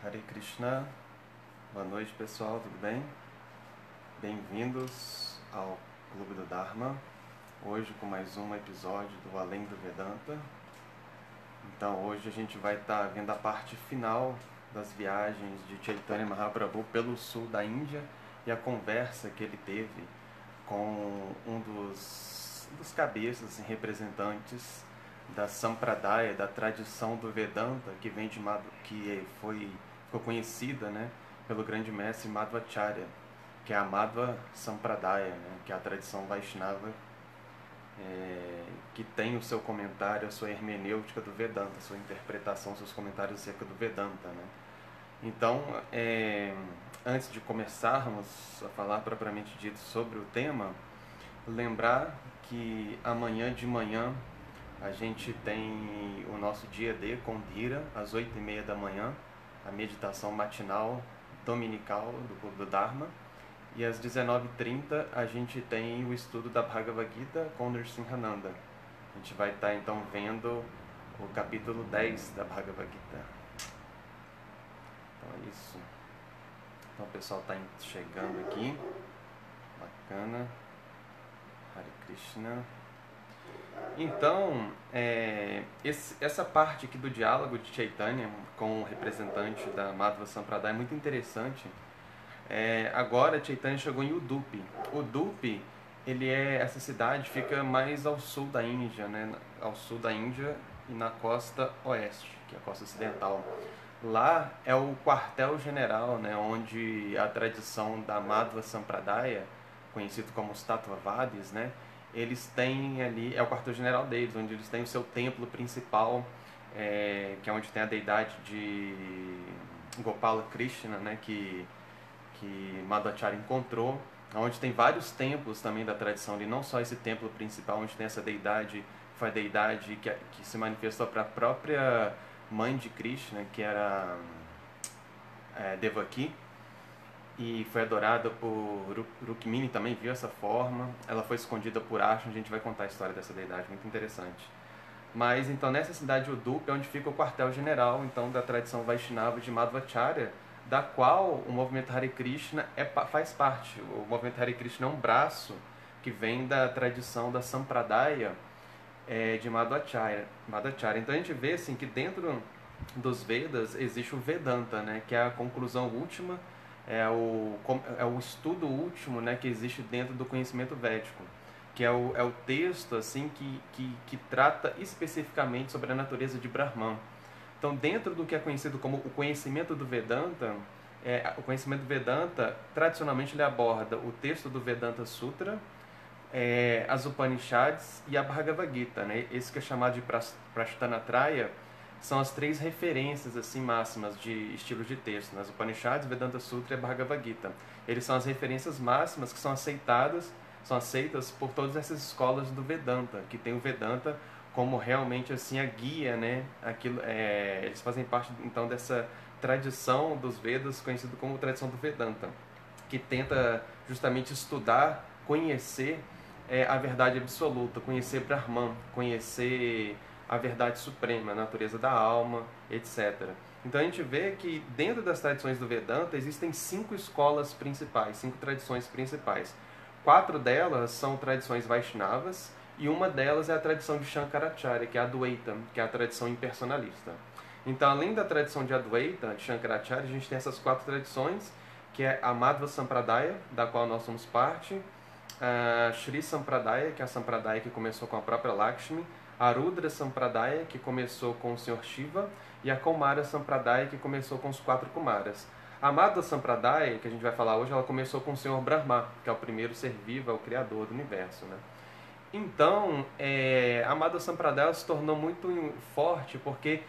Hare Krishna, boa noite pessoal, tudo bem? Bem-vindos ao Clube do Dharma, hoje com mais um episódio do Além do Vedanta. Então hoje a gente vai estar vendo a parte final das viagens de Chaitanya Mahaprabhu pelo sul da Índia e a conversa que ele teve com um dos cabeças e representantes da Sampradaya, da tradição do Vedanta, que ficou conhecida, né, pelo grande mestre Madhvacharya, que é a Madhva Sampradaya, né, que é a tradição Vaishnava, que tem o seu comentário, a sua hermenêutica do Vedanta, a sua interpretação, seus comentários acerca do Vedanta, né. Então, antes de começarmos a falar propriamente dito sobre o tema, lembrar que amanhã de manhã a gente tem o nosso dia D com Dhira, às 8h30 da manhã, a meditação matinal dominical do Clube do Dharma. E às 19h30 a gente tem o estudo da Bhagavad Gita com Nrsimhananda. A gente vai estar então vendo o capítulo 10 da Bhagavad Gita. Então é isso. Então o pessoal está chegando aqui. Bacana. Hare Krishna. Então, essa parte aqui do diálogo de Chaitanya com o representante da Madhva Sampradaya é muito interessante. Agora Chaitanya chegou em Udupi. Udupi, essa cidade fica mais ao sul da Índia, né? Ao sul da Índia e na costa oeste, que é a costa ocidental. Lá é o quartel-general, né? Onde a tradição da Madhva Sampradaya, conhecido como os Tattvavadis, né? Eles têm ali, é o quartel-general deles, onde eles têm o seu templo principal, que é onde tem a deidade de Gopala Krishna, né, que Madhvacharya encontrou, onde tem vários templos também da tradição ali, não só esse templo principal, onde tem essa deidade, foi a deidade que se manifestou para a própria mãe de Krishna, que era Devaki, e foi adorada por Rukmini, também viu essa forma. Ela foi escondida por Ashna, a gente vai contar a história dessa deidade, muito interessante. Mas então nessa cidade de Udupi é onde fica o quartel-general então da tradição Vaishnava de Madhvacharya, da qual o movimento Hare Krishna faz parte. O movimento Hare Krishna é um braço que vem da tradição da Sampradaya de Madhvacharya. Então a gente vê assim, que dentro dos Vedas existe o Vedanta, né, que é a conclusão última, é o estudo último, né, que existe dentro do conhecimento védico, que é o texto assim, que trata especificamente sobre a natureza de Brahman. Então, dentro do que é conhecido como o conhecimento do Vedanta, o conhecimento do Vedanta, tradicionalmente ele aborda o texto do Vedanta Sutra, as Upanishads e a Bhagavad Gita, né? Esse que é chamado de Prasthanatraya, são as três referências assim máximas de estilos de texto, né? As Upanishads, Vedanta Sutra e a Bhagavad Gita. Eles são as referências máximas que são aceitas por todas essas escolas do Vedanta, que tem o Vedanta como realmente assim a guia, né? Eles fazem parte então dessa tradição dos Vedas, conhecido como tradição do Vedanta, que tenta justamente estudar, conhecer a verdade absoluta, conhecer Brahman, conhecer a verdade suprema, a natureza da alma, etc. Então a gente vê que dentro das tradições do Vedanta existem 5 escolas principais, 5 tradições principais. 4 delas são tradições Vaishnavas e uma delas é a tradição de Shankaracharya, que é a Advaita, que é a tradição impersonalista. Então, além da tradição de Advaita, de Shankaracharya, a gente tem essas 4 tradições, que é a Madhva Sampradaya, da qual nós somos parte, a Shri Sampradaya, que é a Sampradaya que começou com a própria Lakshmi, a Rudra Sampradaya, que começou com o Sr. Shiva, e a Kaumara Sampradaya, que começou com os 4 Kumaras. A Madhva Sampradaya, que a gente vai falar hoje, ela começou com o Sr. Brahma, que é o primeiro ser vivo, é o criador do universo, né? Então, a Madhva Sampradaya se tornou muito forte porque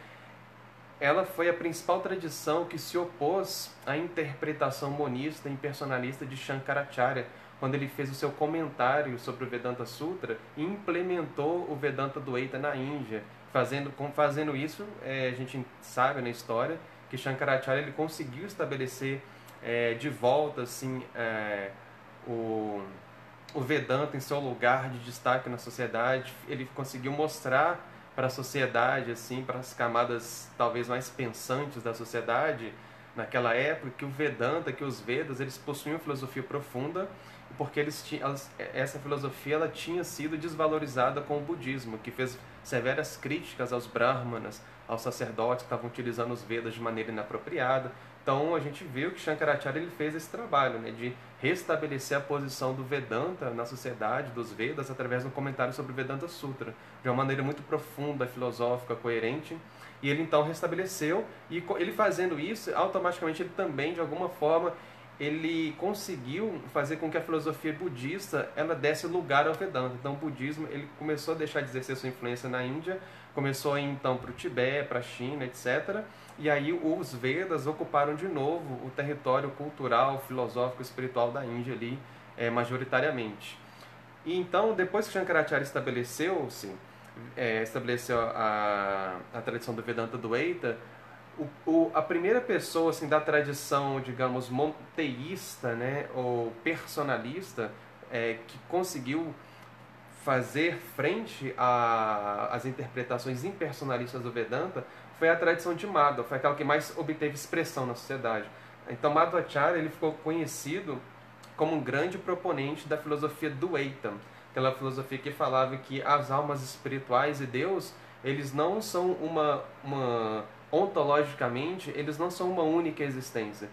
ela foi a principal tradição que se opôs à interpretação monista e impersonalista de Shankaracharya, quando ele fez o seu comentário sobre o Vedanta Sutra e implementou o Vedanta Dvaita na Índia. Fazendo isso, a gente sabe na história que Shankaracharya ele conseguiu estabelecer de volta assim, o Vedanta em seu lugar de destaque na sociedade. Ele conseguiu mostrar para a sociedade, assim, para as camadas talvez mais pensantes da sociedade, naquela época, que o Vedanta, que os Vedas, eles possuíam filosofia profunda, porque essa filosofia ela tinha sido desvalorizada com o budismo, que fez severas críticas aos brahmanas, aos sacerdotes que estavam utilizando os Vedas de maneira inapropriada. Então a gente viu que Shankaracharya ele fez esse trabalho, né, de restabelecer a posição do Vedanta na sociedade, dos Vedas, através de um comentário sobre o Vedanta Sutra, de uma maneira muito profunda, filosófica, coerente. E ele então restabeleceu, e ele fazendo isso, automaticamente ele também, de alguma forma, ele conseguiu fazer com que a filosofia budista ela desse lugar ao Vedanta. Então o budismo ele começou a deixar de exercer sua influência na Índia, começou a ir então para o Tibete, para a China, etc. E aí os Vedas ocuparam de novo o território cultural, filosófico, espiritual da Índia ali, majoritariamente. E então, depois que Shankaracharya estabeleceu a tradição do Vedanta Dvaita, a primeira pessoa assim, da tradição, digamos, monoteísta, né, ou personalista, que conseguiu fazer frente às interpretações impersonalistas do Vedanta foi a tradição de Madhva, foi aquela que mais obteve expressão na sociedade. Então Madhvacharya ele ficou conhecido como um grande proponente da filosofia Dvaita, aquela filosofia que falava que as almas espirituais e Deus, eles não são ontologicamente, eles não são uma única existência.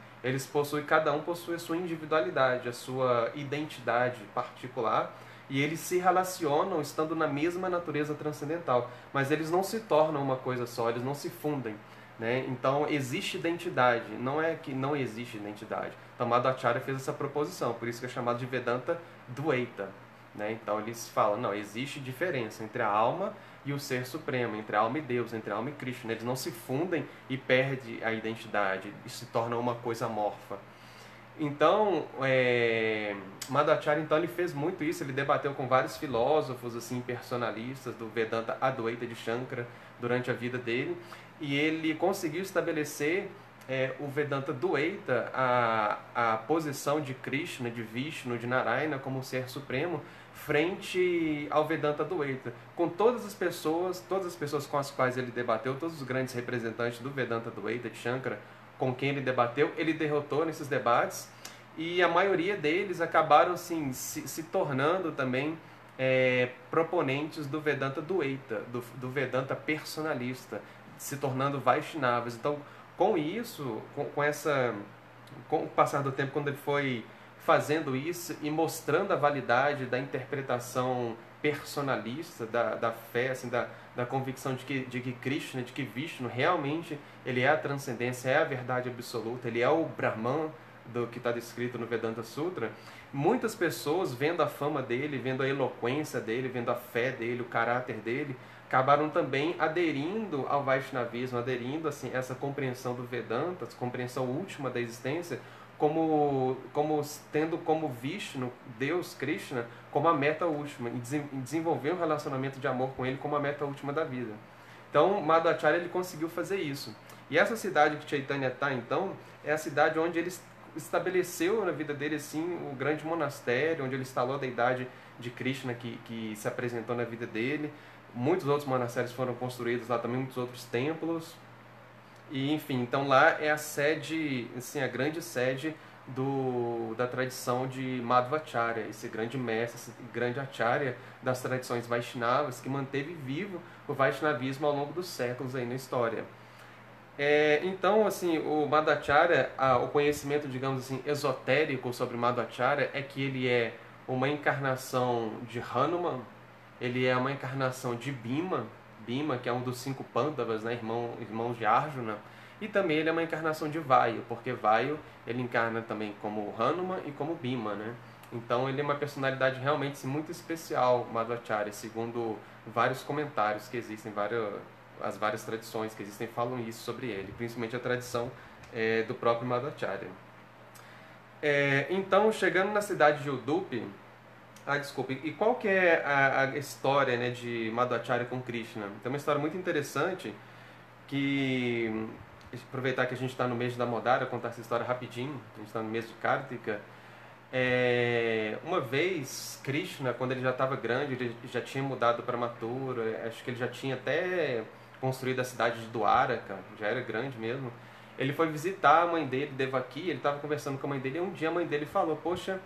Cada um possui a sua individualidade, a sua identidade particular, e eles se relacionam estando na mesma natureza transcendental, mas eles não se tornam uma coisa só, eles não se fundem, né? Então existe identidade, não é que não existe identidade. Então Madhvacharya fez essa proposição, por isso que é chamado de Vedanta Dvaita, né? Então eles falam, não, existe diferença entre a alma e o ser supremo, entre a alma e Deus, entre a alma e Krishna. Eles não se fundem e perdem a identidade e se tornam uma coisa amorfa. Então, Madhvacharya então, ele fez muito isso, ele debateu com vários filósofos assim, personalistas do Vedanta Advaita de Shankara durante a vida dele, e ele conseguiu estabelecer o Vedanta Dvaita, a posição de Krishna, de Vishnu, de Narayana como ser supremo, frente ao Vedanta Dvaita, com todas as pessoas com as quais ele debateu, todos os grandes representantes do Vedanta Dvaita de Shankara, com quem ele debateu, ele derrotou nesses debates, e a maioria deles acabaram assim, se tornando também proponentes do Vedanta Dvaita, do Vedanta personalista, se tornando Vaishnavas. Então, com isso, com o passar do tempo, quando ele foi fazendo isso e mostrando a validade da interpretação personalista, da fé, assim, da convicção de que Krishna, de que Vishnu realmente ele é a transcendência, é a verdade absoluta, ele é o Brahman do que está descrito no Vedanta Sutra, muitas pessoas, vendo a fama dele, vendo a eloquência dele, vendo a fé dele, o caráter dele, acabaram também aderindo ao Vaishnavismo, aderindo assim, essa compreensão do Vedanta, essa compreensão última da existência, tendo como Vishnu, Deus, Krishna, como a meta última, e desenvolver um relacionamento de amor com ele como a meta última da vida. Então, Madhvacharya ele conseguiu fazer isso. E essa cidade que Chaitanya está, então, é a cidade onde ele estabeleceu na vida dele assim, o grande monastério, onde ele instalou a deidade de Krishna que se apresentou na vida dele. Muitos outros monastérios foram construídos lá também, muitos outros templos. E, enfim, então lá é a sede, assim, a grande sede da tradição de Madhvacharya, esse grande mestre, esse grande acharya das tradições Vaishnavas, que manteve vivo o Vaishnavismo ao longo dos séculos aí na história. Então, assim, o Madhvacharya, o conhecimento, digamos assim, esotérico sobre Madhvacharya é que ele é uma encarnação de Hanuman, ele é uma encarnação de Bhima, que é um dos 5 Pandavas, né, irmãos de Arjuna, e também ele é uma encarnação de Vayu, porque Vayu ele encarna também como Hanuman e como Bhima, né? Então ele é uma personalidade realmente muito especial, Madhvacharya, segundo vários comentários que existem, as várias tradições que existem falam isso sobre ele, principalmente a tradição do próprio Madhvacharya. Então, chegando na cidade de Udupi, desculpe. E qual que é a história, né, de Madhvacharya com Krishna? Tem uma história muito interessante que, aproveitar que a gente está no mês da Damodara, contar essa história rapidinho. A gente está no mês de Kartika. Uma vez, Krishna, quando ele já estava grande, ele já tinha mudado para Mathura, acho que ele já tinha até construído a cidade de Dwaraka, já era grande mesmo. ele foi visitar a mãe dele, Devaki, ele estava conversando com a mãe dele, e um dia a mãe dele falou, poxa,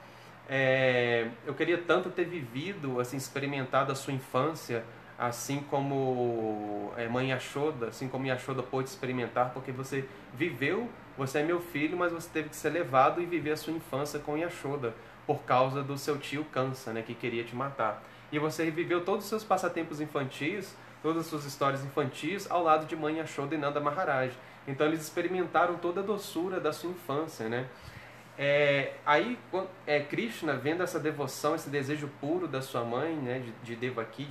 eu queria tanto ter vivido, assim, experimentado a sua infância, assim como mãe Yashoda, assim como Yashoda pôde experimentar, porque você viveu, você é meu filho, mas você teve que ser levado e viver a sua infância com Yashoda, por causa do seu tio Kansa, né, que queria te matar. E você viveu todos os seus passatempos infantis, todas as suas histórias infantis, ao lado de mãe Yashoda e Nanda Maharaj. Então eles experimentaram toda a doçura da sua infância, né? Aí Krishna, vendo essa devoção, esse desejo puro da sua mãe, né, de Devaki,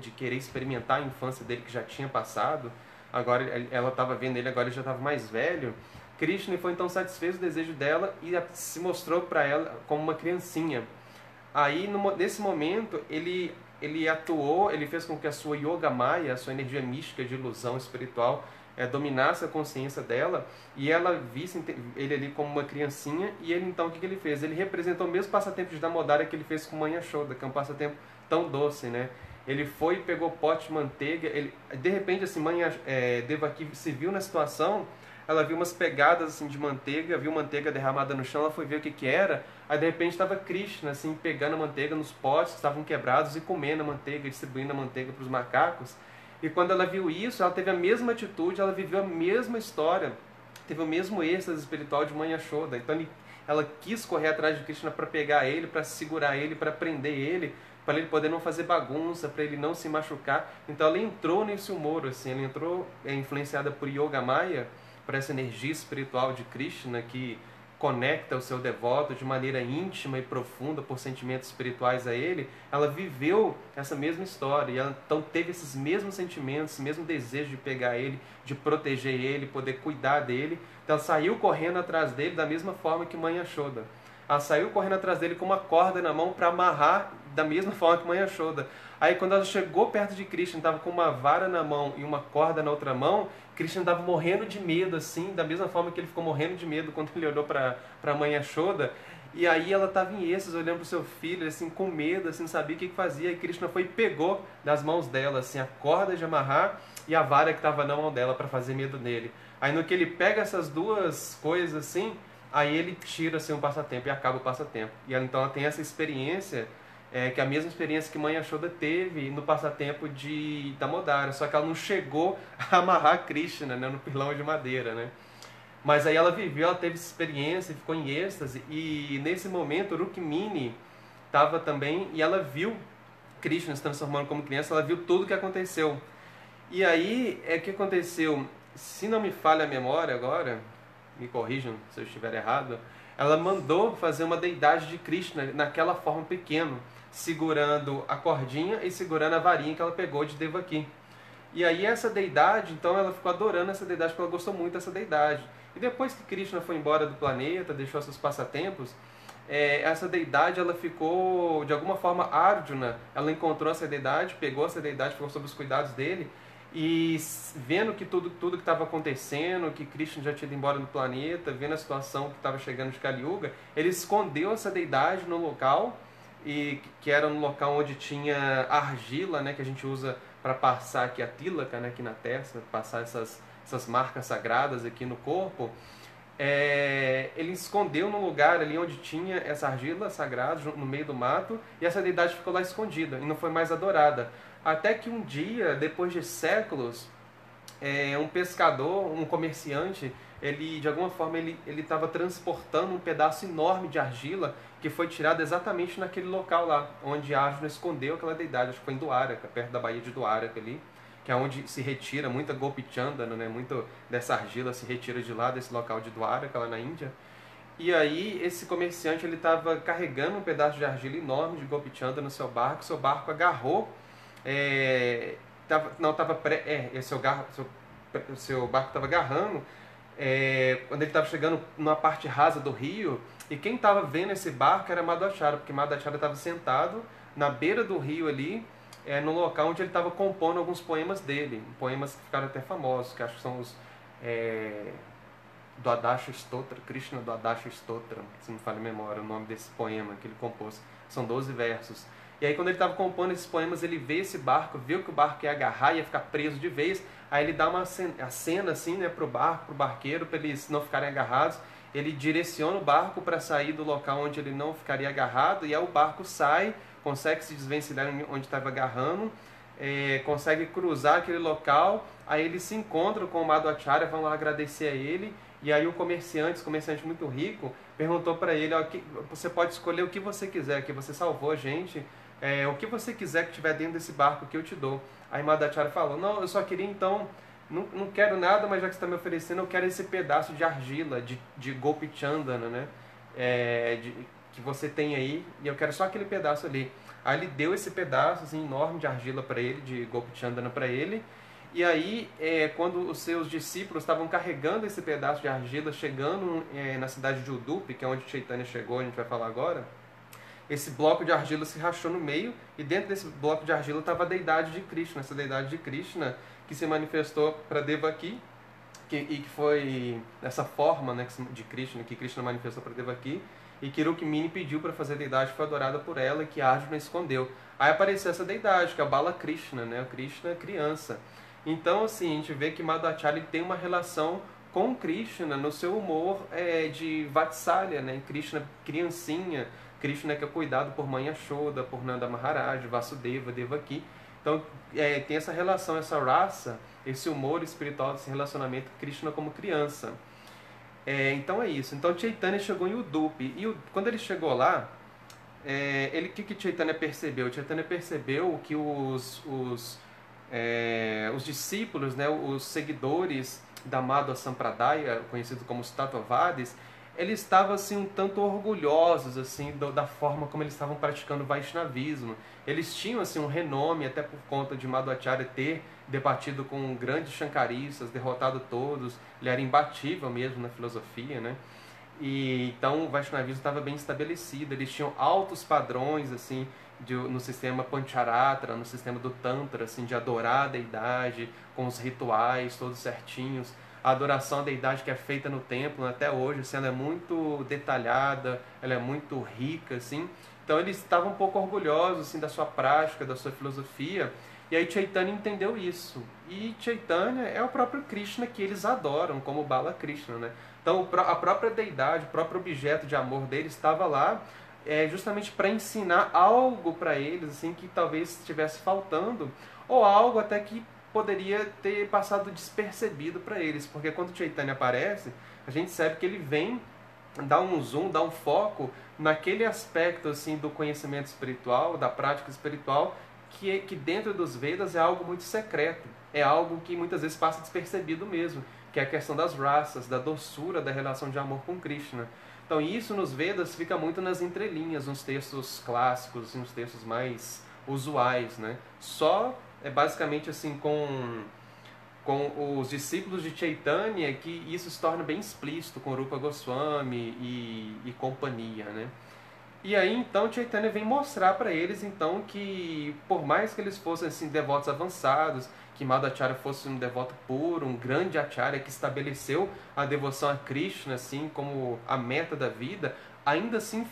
de querer experimentar a infância dele que já tinha passado, agora ela estava vendo ele, agora ele já estava mais velho. Krishna foi então satisfez o desejo dela e se mostrou para ela como uma criancinha. Aí nesse momento ele atuou, ele fez com que a sua yoga maya, a sua energia mística de ilusão espiritual, dominasse a consciência dela, e ela visse ele ali como uma criancinha. E ele então, o que ele fez? Ele representou o mesmo passatempo de Damodara que ele fez com Mãe Yashoda, que é um passatempo tão doce, né? Ele foi e pegou pote de manteiga, de repente assim, Devaki se viu na situação, ela viu umas pegadas assim de manteiga, viu manteiga derramada no chão, ela foi ver o que era. Aí de repente estava Krishna assim, pegando a manteiga nos potes que estavam quebrados e comendo a manteiga, distribuindo a manteiga para os macacos. E quando ela viu isso, ela teve a mesma atitude, ela viveu a mesma história, teve o mesmo êxtase espiritual de Mãe Yashoda. Então ela quis correr atrás de Krishna para pegar ele, para segurar ele, para prender ele, para ele poder não fazer bagunça, para ele não se machucar. Então ela entrou nesse humor, assim, ela entrou influenciada por Yoga Maya, por essa energia espiritual de Krishna que conecta o seu devoto de maneira íntima e profunda por sentimentos espirituais a ele. Ela viveu essa mesma história e ela então teve esses mesmos sentimentos, esse mesmo desejo de pegar ele, de proteger ele, poder cuidar dele. Então ela saiu correndo atrás dele da mesma forma que Mãe Yashoda. Ela saiu correndo atrás dele com uma corda na mão para amarrar da mesma forma que Mãe Yashoda. Aí quando ela chegou perto de Krishna, estava com uma vara na mão e uma corda na outra mão, Krishna estava morrendo de medo, assim, da mesma forma que ele ficou morrendo de medo quando ele olhou para Mãe Yashoda. E aí ela estava em êxtase, olhando para o seu filho, assim, com medo, assim, não sabia o que fazia. E Krishna foi e pegou das mãos dela, assim, a corda de amarrar e a vara que estava na mão dela para fazer medo nele. Aí no que ele pega essas duas coisas, assim, aí ele tira, assim, um passatempo e acaba o passatempo. E ela, então ela tem essa experiência, que é a mesma experiência que Mãe Yashoda teve no passatempo de Damodara, só que ela não chegou a amarrar Krishna, né, no pilão de madeira, né? Mas aí ela viveu, ela teve essa experiência, ficou em êxtase, e nesse momento Rukmini estava também, e ela viu Krishna se transformando como criança, ela viu tudo o que aconteceu. E aí, o que aconteceu? Se não me falha a memória agora, me corrijam se eu estiver errado, ela mandou fazer uma deidade de Krishna naquela forma pequena, segurando a cordinha e segurando a varinha que ela pegou de Devaki. E aí essa deidade, então ela ficou adorando essa deidade, porque ela gostou muito dessa deidade. E depois que Krishna foi embora do planeta, deixou seus passatempos, essa deidade ela ficou, de alguma forma, Arjuna, ela encontrou essa deidade, pegou essa deidade, ficou sob os cuidados dele, e vendo que tudo que estava acontecendo, que Krishna já tinha ido embora do planeta, vendo a situação que estava chegando de Kali Yuga, ele escondeu essa deidade no local, e que era no local onde tinha argila, né, que a gente usa para passar aqui a tilaka, né, aqui na testa, passar essas marcas sagradas aqui no corpo. Ele escondeu no lugar ali onde tinha essa argila sagrada, no meio do mato, e essa deidade ficou lá escondida e não foi mais adorada. Até que um dia, depois de séculos, um pescador, um comerciante, ele de alguma forma ele estava transportando um pedaço enorme de argila que foi tirado exatamente naquele local lá, onde Arjuna escondeu aquela deidade. Acho que foi em Dwaraka, perto da Baía de Dwaraka ali, que é onde se retira muita Gopi Chandana, né? Muito dessa argila se retira de lá, desse local de Dwaraka, lá na Índia. E aí esse comerciante ele estava carregando um pedaço de argila enorme de Gopi Chandana no seu barco agarrou, seu barco estava agarrando, quando ele estava chegando numa parte rasa do rio, e quem estava vendo esse barco era Madhvacharya, porque Madhvacharya estava sentado na beira do rio ali, no local onde ele estava compondo alguns poemas dele, poemas que ficaram até famosos, que acho que são os Dwadasha Stotra, Krishna Dwadasha Stotra, se não me falha a memória, o nome desse poema que ele compôs. São 12 versos. E aí quando ele estava compondo esses poemas, ele vê esse barco, viu que o barco ia agarrar, ia ficar preso de vez, aí ele dá uma acena assim, né, pro barco, pro barqueiro, para eles não ficarem agarrados. Ele direciona o barco para sair do local onde ele não ficaria agarrado, e aí o barco sai, consegue se desvencilhar onde estava agarrando, consegue cruzar aquele local, aí eles se encontram com o Madhvacharya, vão lá agradecer a ele, e aí o comerciante muito rico, perguntou para ele, ó, você pode escolher o que você quiser, que você salvou a gente, o que você quiser que tiver dentro desse barco que eu te dou. Aí Madhvacharya falou, não, eu só queria então, não quero nada, mas já que você está me oferecendo, eu quero esse pedaço de argila, de Gopi Chandana, né? Que você tem aí, e eu quero só aquele pedaço ali. Aí ele deu esse pedaço assim, enorme de argila para ele, de Gopi Chandana para ele, e aí quando os seus discípulos estavam carregando esse pedaço de argila, chegando na cidade de Udupi, que é onde Chaitanya chegou, a gente vai falar agora, esse bloco de argila se rachou no meio, e dentro desse bloco de argila estava a deidade de Krishna, essa deidade de Krishna que se manifestou para Devaki, e que foi essa forma, né, de Krishna, que Krishna manifestou para Devaki, e que Rukmini pediu para fazer a deidade, foi adorada por ela, e que Arjuna escondeu. Aí apareceu essa deidade, que é a Bala Krishna, né, o Krishna criança. Então, assim, a gente vê que Madhvacharya tem uma relação com Krishna no seu humor de Vatsalya, né, Krishna criancinha, Krishna que é cuidado por Mãe Yashoda, por Nanda Maharaj, Vasudeva, Devaki. Então, tem essa relação, essa raça, esse humor espiritual, esse relacionamento Krishna como criança. Então é isso. Então Chaitanya chegou em Udupi. E quando ele chegou lá, o que Chaitanya percebeu? Chaitanya percebeu que os discípulos, né, os seguidores da Madhva Sampradaya, conhecido como os Tattvavadis, eles estavam assim um tanto orgulhosos assim da forma como eles estavam praticando o Vaishnavismo. Eles tinham assim um renome, até por conta de Madhvacharya ter debatido com grandes shankaristas, derrotado todos, ele era imbatível mesmo na filosofia, né? E então o Vaishnavismo estava bem estabelecido, eles tinham altos padrões assim no sistema Pancharatra, no sistema do Tantra, assim, de adorar a deidade, com os rituais todos certinhos. A adoração à deidade que é feita no templo até hoje, assim, ela é muito detalhada, ela é muito rica, assim. Então eles estavam um pouco orgulhosos assim, da sua prática, da sua filosofia, e aí Chaitanya entendeu isso. E Chaitanya é o próprio Krishna que eles adoram, como Bala Krishna, né? Então a própria deidade, o próprio objeto de amor deles estava lá justamente para ensinar algo para eles, assim, que talvez estivesse faltando, ou algo até que poderia ter passado despercebido para eles, porque quando Chaitanya aparece, a gente sabe que ele vem dar um zoom, dar um foco naquele aspecto assim do conhecimento espiritual, da prática espiritual, que dentro dos Vedas é algo muito secreto, é algo que muitas vezes passa despercebido mesmo, que é a questão das raças, da doçura, da relação de amor com Krishna. Então isso nos Vedas fica muito nas entrelinhas, nos textos clássicos, nos textos mais usuais, né? Só basicamente assim com os discípulos de Chaitanya que isso se torna bem explícito, com Rupa Goswami e companhia, né? E aí então Chaitanya vem mostrar para eles então que por mais que eles fossem assim devotos avançados, que Madhvacharya fosse um devoto puro, um grande acharya que estabeleceu a devoção a Krishna assim como a meta da vida, ainda assim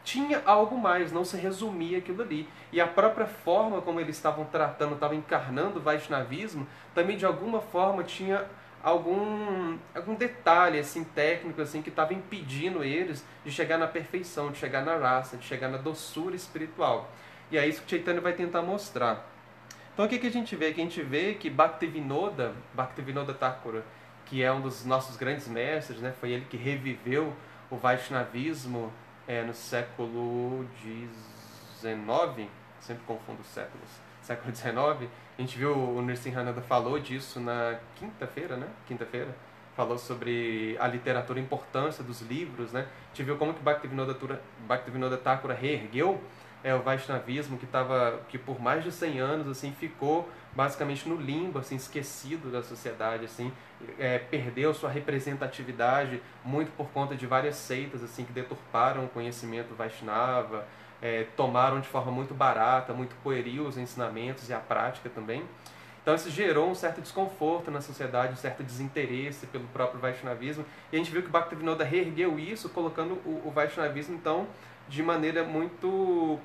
tinha algo mais, não se resumia aquilo ali. E a própria forma como eles estavam tratando, estavam encarnando o Vaishnavismo, também de alguma forma tinha algum detalhe assim, técnico assim, que estava impedindo eles de chegar na perfeição, de chegar na raça, de chegar na doçura espiritual. E é isso que Chaitanya vai tentar mostrar. Então o que a gente vê? Que a gente vê que Bhaktivinoda Thakura, que é um dos nossos grandes mestres, né? Foi ele que reviveu o Vaishnavismo no século XIX, sempre confundo os séculos, século XIX. A gente viu, o Nrsimhananda falou disso na quinta-feira, né? Falou sobre a literatura, a importância dos livros, né? A gente viu como que Bhaktivinoda Thakura reergueu o Vaishnavismo, que por mais de 100 anos assim, ficou basicamente no limbo, assim, esquecido da sociedade, assim, perdeu sua representatividade muito por conta de várias seitas assim, que deturparam o conhecimento Vaishnava, tomaram de forma muito barata, muito pueril os ensinamentos e a prática também. Então isso gerou um certo desconforto na sociedade, um certo desinteresse pelo próprio Vaishnavismo, e a gente viu que Bhaktivinoda reergueu isso, colocando o Vaishnavismo então de maneira muito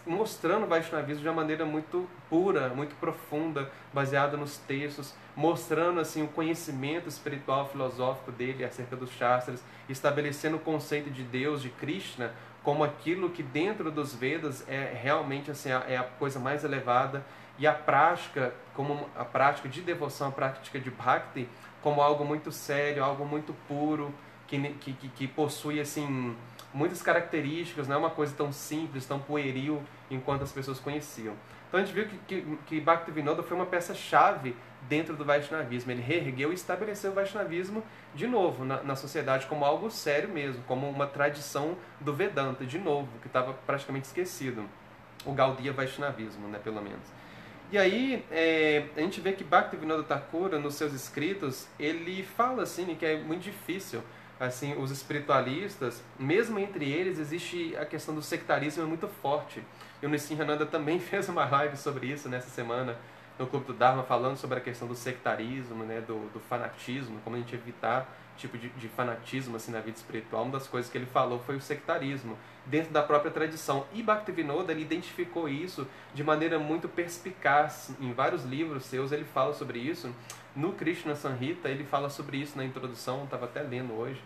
mostrando o Vaishnavismo de uma maneira muito pura, muito profunda, baseada nos textos, mostrando assim o conhecimento espiritual, filosófico dele acerca dos Shastras, estabelecendo o conceito de Deus, de Krishna, como aquilo que dentro dos Vedas é realmente assim, é a coisa mais elevada, e a prática, como a prática de devoção, a prática de Bhakti, como algo muito sério, algo muito puro, que possui assim muitas características, não é uma coisa tão simples, tão pueril, enquanto as pessoas conheciam. Então a gente viu que Bhaktivinoda foi uma peça-chave dentro do Vaishnavismo. Ele reergueu e estabeleceu o Vaishnavismo de novo na sociedade como algo sério mesmo, como uma tradição do Vedanta, de novo, que estava praticamente esquecido. O Gaudiya Vaishnavismo, né, pelo menos. E aí, a gente vê que Bhaktivinoda Thakura, nos seus escritos, ele fala assim, que é muito difícil, assim, os espiritualistas, mesmo entre eles, existe a questão do sectarismo, é muito forte. E o Nissimhananda também fez uma live sobre isso nessa semana, no Clube do Dharma, falando sobre a questão do sectarismo, né, do fanatismo, como a gente evitar tipo de fanatismo assim, na vida espiritual. Uma das coisas que ele falou foi o sectarismo, dentro da própria tradição. E Bhaktivinoda, ele identificou isso de maneira muito perspicaz. Em vários livros seus ele fala sobre isso. No Krishna Samhita ele fala sobre isso na introdução, estava até lendo hoje.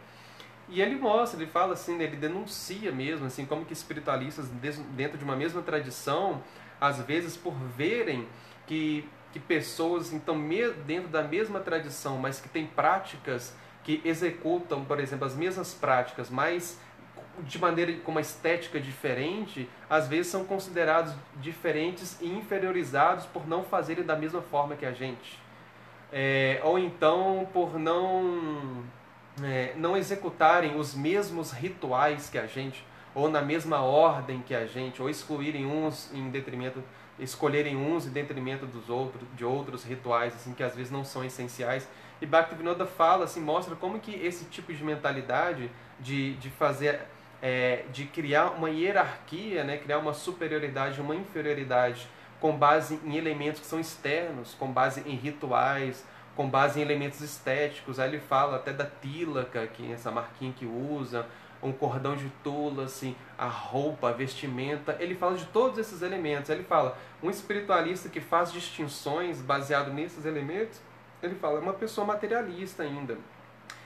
E ele mostra, ele fala assim, ele denuncia mesmo, assim, como que espiritualistas dentro de uma mesma tradição, às vezes por verem que pessoas então dentro da mesma tradição, mas que têm práticas que executam, por exemplo, as mesmas práticas, mas de maneira com uma estética diferente, às vezes são considerados diferentes e inferiorizados por não fazerem da mesma forma que a gente. Ou então por não executarem os mesmos rituais que a gente, ou na mesma ordem que a gente, ou excluírem uns em detrimento, escolherem uns em detrimento dos outros, de outros rituais assim, que às vezes não são essenciais. E Bhaktivinoda fala, assim, mostra como que esse tipo de mentalidade de fazer, de criar uma hierarquia, né, criar uma superioridade, uma inferioridade, com base em elementos que são externos, com base em rituais, com base em elementos estéticos. Aí ele fala até da tilaka, que é essa marquinha que usa, um cordão de tula, assim, a roupa, a vestimenta. Ele fala de todos esses elementos. Ele fala, um espiritualista que faz distinções baseado nesses elementos, ele fala, é uma pessoa materialista ainda.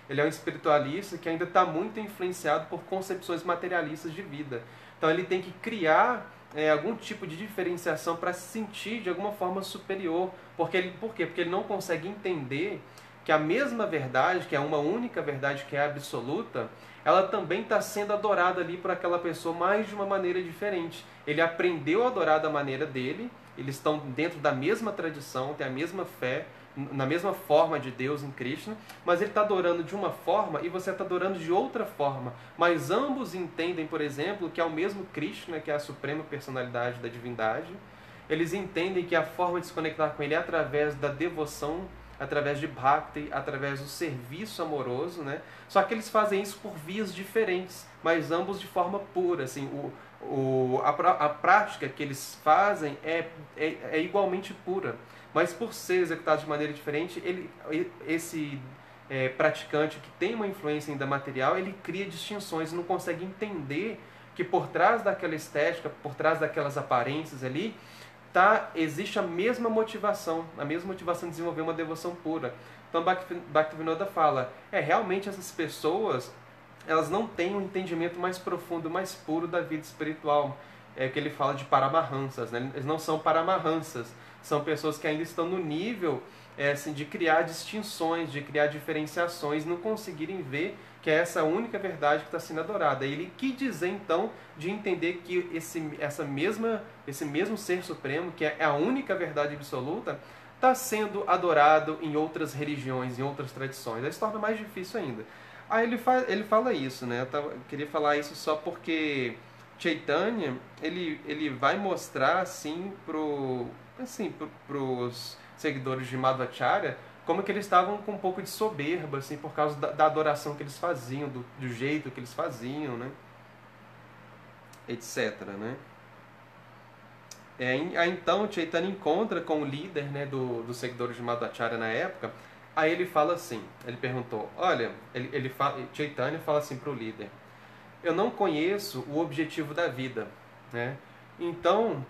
Ele é um espiritualista que ainda está muito influenciado por concepções materialistas de vida. Então ele tem que criar algum tipo de diferenciação para se sentir de alguma forma superior. Por quê? Porque ele não consegue entender que a mesma verdade, que é uma única verdade, que é absoluta, ela também está sendo adorada ali por aquela pessoa, mas de uma maneira diferente. Ele aprendeu a adorar da maneira dele, eles estão dentro da mesma tradição, têm a mesma fé, na mesma forma de Deus em Krishna, mas ele está adorando de uma forma e você está adorando de outra forma. Mas ambos entendem, por exemplo, que é o mesmo Krishna, que é a suprema personalidade da divindade. Eles entendem que a forma de se conectar com ele é através da devoção, através de Bhakti, através do serviço amoroso, né? Só que eles fazem isso por vias diferentes, mas ambos de forma pura. Assim, a prática que eles fazem é igualmente pura. Mas por ser executado de maneira diferente, esse praticante que tem uma influência ainda material, ele cria distinções e não consegue entender que por trás daquela estética, por trás daquelas aparências ali, existe a mesma motivação de desenvolver uma devoção pura. Então Bhaktivinoda fala, realmente essas pessoas, elas não têm um entendimento mais profundo, mais puro da vida espiritual. É que ele fala de paramahansas, né? Eles não são paramahansas, são pessoas que ainda estão no nível assim, de criar distinções, de criar diferenciações, não conseguirem ver que é essa única verdade que está sendo adorada. Ele quis dizer, então, de entender que esse mesmo Ser Supremo, que é a única verdade absoluta, está sendo adorado em outras religiões, em outras tradições. Aí se torna mais difícil ainda. Aí ele fala isso, né? Eu queria falar isso só porque Chaitanya, ele vai mostrar assim pros seguidores de Madhvacharya como que eles estavam com um pouco de soberba, assim, por causa da adoração que eles faziam, do jeito que eles faziam, né? Etc, né? Aí então Chaitanya encontra com o líder, né, dos seguidores de Madhvacharya na época. Aí ele fala assim, ele perguntou, olha, Chaitanya fala assim para o líder, eu não conheço o objetivo da vida, né? Então,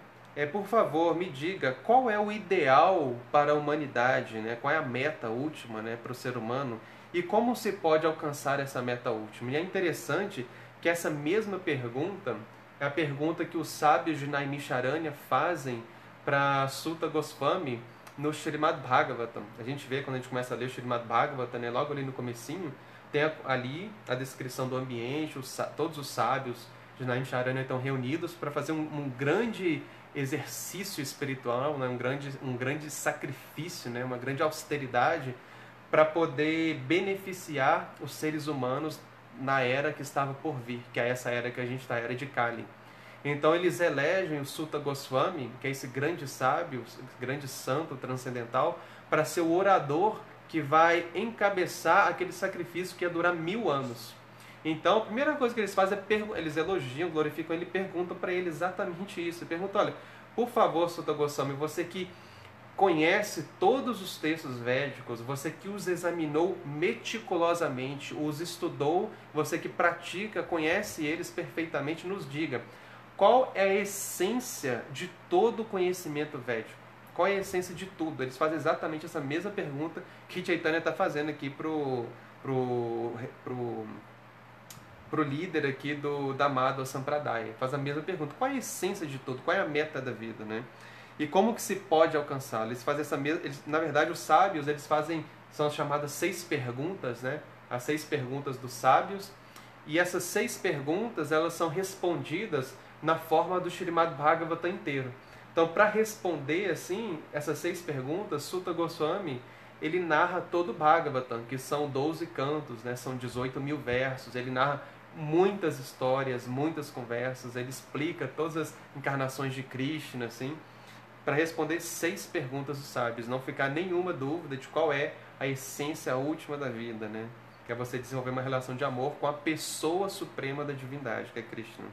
por favor, me diga qual é o ideal para a humanidade, né? Qual é a meta última, né, para o ser humano e como se pode alcançar essa meta última. E é interessante que essa mesma pergunta é a pergunta que os sábios de Naimisharanya fazem para Sutta Goswami no Srimad Bhagavatam. A gente vê quando a gente começa a ler o Srimad Bhagavatam, né, logo ali no comecinho, tem ali a descrição do ambiente, todos os sábios de Naimisharanya estão reunidos para fazer um grande exercício espiritual, né? um grande sacrifício, né? Uma grande austeridade para poder beneficiar os seres humanos na era que estava por vir, que é essa era que a gente está, a era de Kali. Então eles elegem o Sutta Goswami, que é esse grande sábio, esse grande santo transcendental, para ser o orador que vai encabeçar aquele sacrifício que ia durar 1000 anos. Então, a primeira coisa que eles fazem é eles elogiam, glorificam ele e perguntam para ele exatamente isso. Perguntam, olha, por favor, Sutta Goswami, você que conhece todos os textos védicos, você que os examinou meticulosamente, os estudou, você que pratica, conhece eles perfeitamente, nos diga, qual é a essência de todo o conhecimento védico? Qual é a essência de tudo? Eles fazem exatamente essa mesma pergunta que Chaitanya está fazendo aqui pro líder aqui da Madhva Sampradaya. Faz a mesma pergunta. Qual é a essência de tudo? Qual é a meta da vida, né? E como que se pode alcançá-la? Eles fazem essa mesma... na verdade, os sábios, eles fazem... São as chamadas 6 perguntas, né? As 6 perguntas dos sábios. E essas 6 perguntas, elas são respondidas na forma do Srimad Bhagavatam inteiro. Então, para responder, assim, essas 6 perguntas, Sutta Goswami, ele narra todo o Bhagavatam, que são 12 cantos, né? São 18.000 versos. Ele narra muitas histórias, muitas conversas. Ele explica todas as encarnações de Krishna, assim, para responder 6 perguntas dos sábios. Não ficar nenhuma dúvida de qual é a essência última da vida, né? Que é você desenvolver uma relação de amor com a pessoa suprema da divindade, que é Krishna.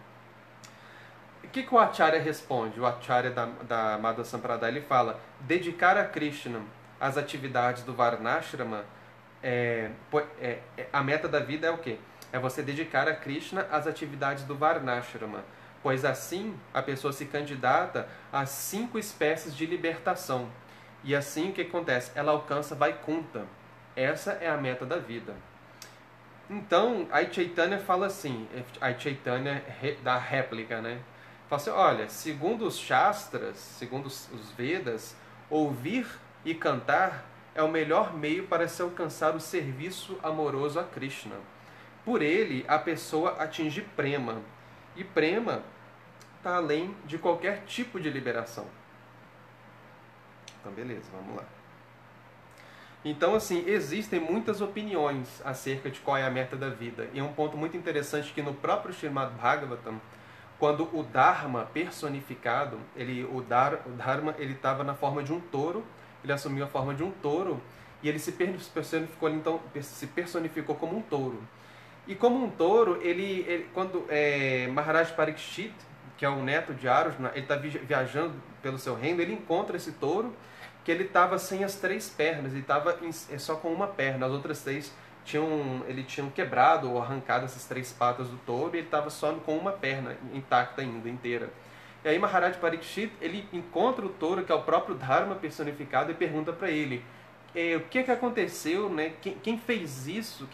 O que o Acharya responde? O Acharya da Madhva Sampradaya, ele fala, dedicar a Krishna as atividades do Varnashrama, a meta da vida é o quê? É você dedicar a Krishna as atividades do Varnashrama, pois assim a pessoa se candidata a 5 espécies de libertação. E assim o que acontece? Ela alcança Vaikunta. Essa é a meta da vida. Então, aí Chaitanya fala assim, aí Chaitanya dá réplica, né? Fala assim, olha, segundo os Shastras, segundo os Vedas, ouvir e cantar é o melhor meio para se alcançar o serviço amoroso a Krishna. Por ele, a pessoa atinge prema. E prema está além de qualquer tipo de liberação. Então, beleza, vamos lá. Então, assim, existem muitas opiniões acerca de qual é a meta da vida. E é um ponto muito interessante que no próprio Srimad Bhagavatam, quando o Dharma personificado, o Dharma ele estava na forma de um touro, ele assumiu a forma de um touro, e ele se personificou como um touro. E como um touro, quando Maharaj Parikshit, que é o neto de Arjuna, ele está viajando pelo seu reino, ele encontra esse touro, que ele estava sem as 3 pernas, ele estava só com uma perna, as outras 3 tinham quebrado ou arrancado essas 3 patas do touro, e ele estava só com uma perna intacta ainda, inteira. E aí Maharaj Parikshit, ele encontra o touro, que é o próprio Dharma personificado, e pergunta para ele, o que aconteceu, né? Quem fez isso?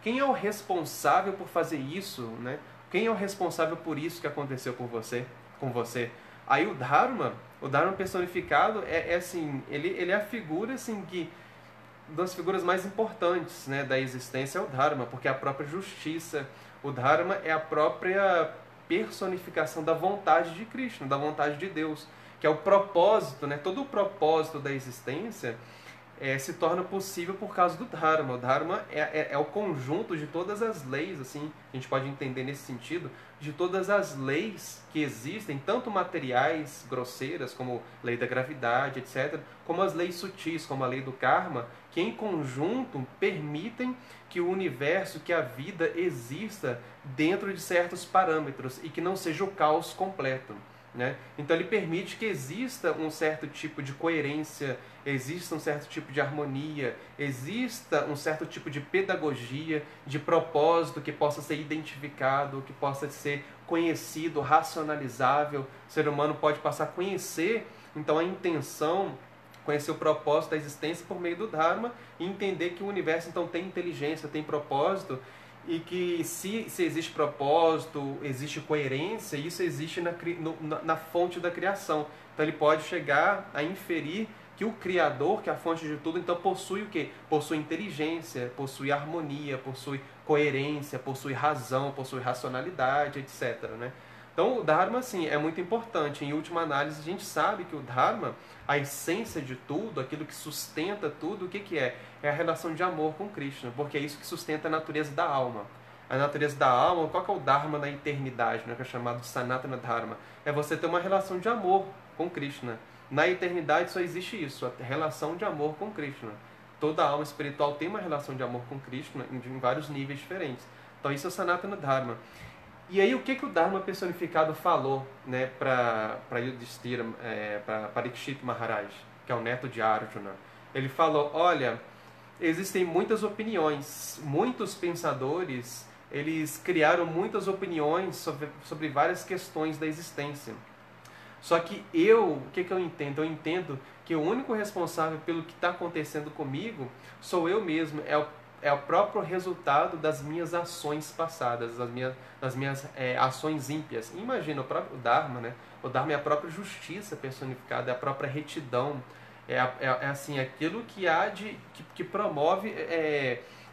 Quem é o responsável por fazer isso, né? Quem é o responsável por isso que aconteceu com você? Aí o Dharma personificado assim, ele é a figura assim das figuras mais importantes, né, da existência é o Dharma, porque é a própria justiça. O Dharma é a própria personificação da vontade de Krishna, da vontade de Deus, que é o propósito, né? Todo o propósito da existência se torna possível por causa do Dharma. O Dharma é o conjunto de todas as leis, assim, a gente pode entender nesse sentido, de todas as leis que existem, tanto materiais, grosseiras, como lei da gravidade, etc., como as leis sutis, como a lei do karma, que em conjunto permitem que o universo, que a vida exista dentro de certos parâmetros e que não seja o caos completo. né? Então ele permite que exista um certo tipo de coerência, exista um certo tipo de harmonia, exista um certo tipo de pedagogia, de propósito que possa ser identificado, que possa ser conhecido, racionalizável. O ser humano pode passar a conhecer, então, a intenção, conhecer o propósito da existência por meio do Dharma e entender que o universo então tem inteligência, tem propósito, e que se existe propósito, existe coerência, isso existe na fonte da criação. Então ele pode chegar a inferir que o Criador, que é a fonte de tudo, então possui o quê? Possui inteligência, possui harmonia, possui coerência, possui razão, possui racionalidade, etc. Né? Então o Dharma, assim, é muito importante. Em última análise, a gente sabe que o Dharma, a essência de tudo, aquilo que sustenta tudo, o que é? É a relação de amor com Krishna, porque é isso que sustenta a natureza da alma. A natureza da alma, qual que é o Dharma na eternidade, né, que é chamado de Sanatana Dharma? É você ter uma relação de amor com Krishna. Na eternidade só existe isso, a relação de amor com Krishna. Toda alma espiritual tem uma relação de amor com Krishna em vários níveis diferentes. Então isso é o Sanatana Dharma. E aí o que o Dharma personificado falou, né, para Yudhishthira, para Parikshit Maharaj, que é o neto de Arjuna? Ele falou, olha, existem muitas opiniões, muitos pensadores, eles criaram muitas opiniões sobre várias questões da existência. Só que o que eu entendo? Eu entendo que o único responsável pelo que está acontecendo comigo sou eu mesmo, é o próprio resultado das minhas ações passadas, das minhas ações ímpias. Imagina, o próprio Dharma, né? O Dharma é a própria justiça personificada, é a própria retidão, assim, aquilo que que promove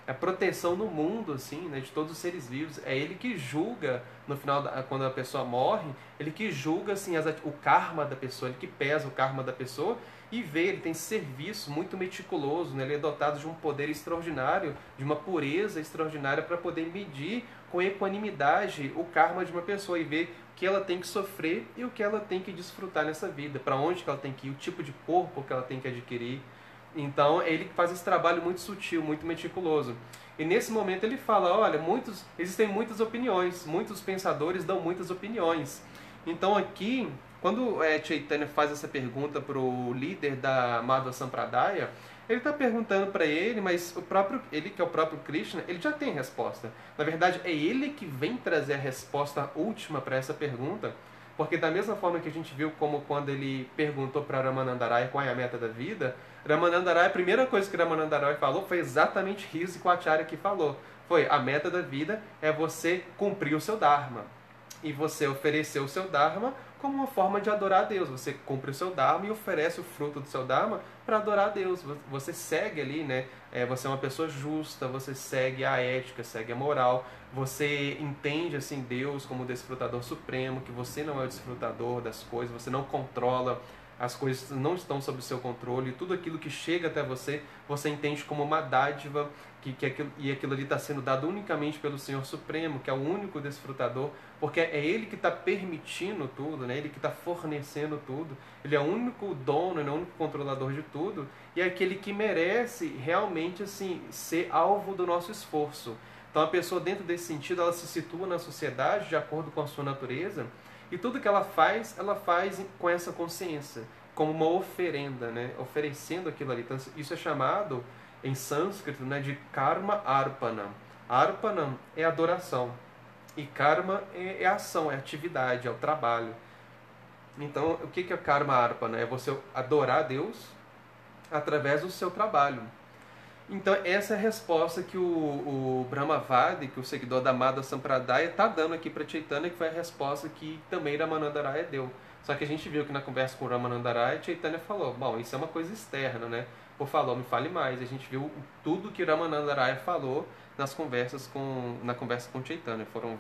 a proteção no mundo, assim, né, de todos os seres vivos. É ele que julga, no final, quando a pessoa morre, ele que julga assim, o karma da pessoa, ele que pesa o karma da pessoa e vê, ele tem serviço muito meticuloso, né, ele é dotado de um poder extraordinário, de uma pureza extraordinária para poder medir com equanimidade o karma de uma pessoa e ver o que ela tem que sofrer e o que ela tem que desfrutar nessa vida, para onde que ela tem que ir, o tipo de corpo que ela tem que adquirir. Então, ele faz esse trabalho muito sutil, muito meticuloso. E nesse momento ele fala, olha, existem muitas opiniões, muitos pensadores dão muitas opiniões. Então aqui, quando Chaitanya faz essa pergunta para o líder da Madhva Sampradaya, ele está perguntando para ele, mas ele que é o próprio Krishna, ele já tem resposta. Na verdade, é ele que vem trazer a resposta última para essa pergunta, porque da mesma forma que a gente viu como quando ele perguntou para Ramanandaraya qual é a meta da vida, Ramanandaraya, a primeira coisa que Ramanandaraya falou foi exatamente isso que o Acharya aqui falou. Foi, a meta da vida é você cumprir o seu Dharma. E você oferecer o seu Dharma como uma forma de adorar a Deus. Você cumpre o seu Dharma e oferece o fruto do seu Dharma para adorar a Deus. Você segue ali, né? Você é uma pessoa justa, você segue a ética, segue a moral. Você entende assim Deus como o desfrutador supremo, que você não é o desfrutador das coisas, você não controla, as coisas não estão sob o seu controle, tudo aquilo que chega até você, você entende como uma dádiva, e aquilo ali está sendo dado unicamente pelo Senhor Supremo, que é o único desfrutador, porque é Ele que está permitindo tudo, né? Ele que está fornecendo tudo, Ele é o único dono, Ele é o único controlador de tudo, e é aquele que merece realmente assim, ser alvo do nosso esforço. Então a pessoa, dentro desse sentido, ela se situa na sociedade de acordo com a sua natureza, e tudo que ela faz com essa consciência, como uma oferenda, né? Oferecendo aquilo ali. Então, isso é chamado, em sânscrito, né, de karma arpanam. Arpanam é adoração, e karma é ação, é atividade, é o trabalho. Então, o que é karma arpana? É você adorar a Deus através do seu trabalho. Então, essa é a resposta que o Brahmavadi, que o seguidor da Madhva Sampradaya, está dando aqui para Chaitanya, que foi a resposta que também Ramanandaraya deu. Só que a gente viu que na conversa com o Ramanandaraya, Chaitanya falou, bom, isso é uma coisa externa, né? Por favor, me fale mais. A gente viu tudo que Ramanandaraya falou na conversa com Chaitanya. Foram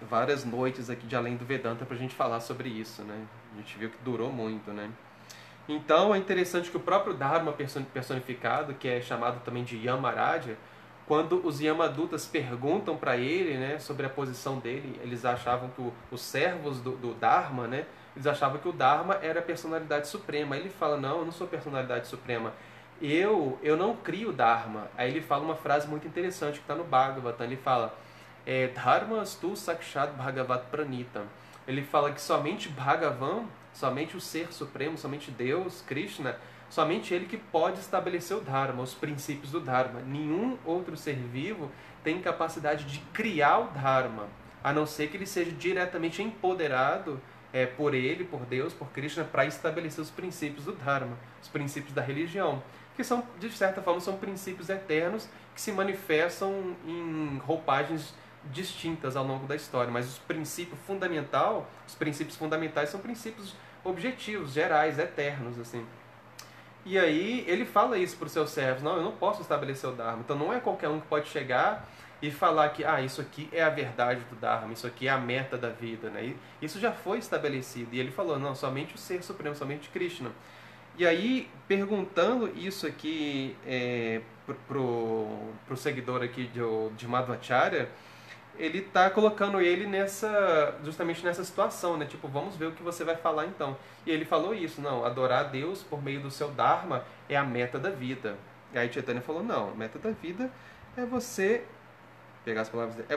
várias noites aqui de Além do Vedanta para a gente falar sobre isso, né? A gente viu que durou muito, né? Então é interessante que o próprio Dharma personificado, que é chamado também de Yamaraja, quando os Yamadutas perguntam para ele, né, sobre a posição dele, eles achavam que os servos do Dharma, né, eles achavam que o Dharma era a personalidade suprema. Aí ele fala, não, eu não sou personalidade suprema, eu não crio o Dharma. Aí ele fala uma frase muito interessante que está no Bhagavatam, ele fala, Dharmastu Sakshat Bhagavat Pranita. ele fala que somente Bhagavan, somente o Ser Supremo, somente Deus, Krishna, somente ele que pode estabelecer o Dharma, os princípios do Dharma. Nenhum outro ser vivo tem capacidade de criar o Dharma, a não ser que ele seja diretamente empoderado por ele, por Deus, por Krishna, para estabelecer os princípios do Dharma, os princípios da religião, que são, de certa forma, são princípios eternos que se manifestam em roupagens distintas ao longo da história, mas os princípios fundamentais são princípios objetivos, gerais, eternos, assim. E aí ele fala isso para os seus servos: não, eu não posso estabelecer o Dharma. Então não é qualquer um que pode chegar e falar que isso aqui é a verdade do Dharma, isso aqui é a meta da vida, né? E isso já foi estabelecido. E ele falou: não, somente o Ser Supremo, somente Krishna. E aí, perguntando isso aqui pro seguidor aqui de Madhvacharya, ele está colocando ele justamente nessa situação, né? Tipo, vamos ver o que você vai falar então. E ele falou isso: não, adorar a Deus por meio do seu Dharma é a meta da vida. E aí Chaitanya falou: não, a meta da vida é você, pegar as palavras dele,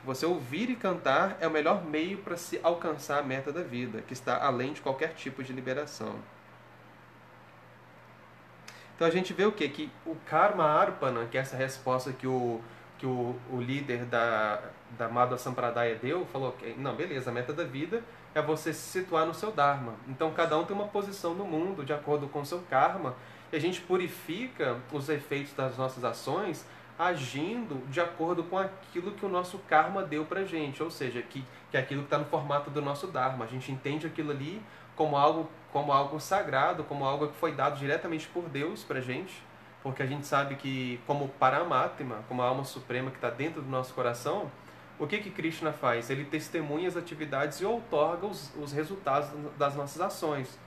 você ouvir e cantar é o melhor meio para se alcançar a meta da vida, que está além de qualquer tipo de liberação. Então a gente vê o quê? Que o Karma Arpana, que é essa resposta que o líder da Madhva Sampradaya deu, falou que, não, beleza, a meta da vida é você se situar no seu Dharma. Então cada um tem uma posição no mundo de acordo com o seu karma, e a gente purifica os efeitos das nossas ações agindo de acordo com aquilo que o nosso karma deu pra gente, ou seja, que é aquilo que está no formato do nosso Dharma. A gente entende aquilo ali como algo sagrado, como algo que foi dado diretamente por Deus pra gente, porque a gente sabe que, como Paramatma, como a alma suprema que está dentro do nosso coração, o que Krishna faz? Ele testemunha as atividades e outorga os resultados das nossas ações.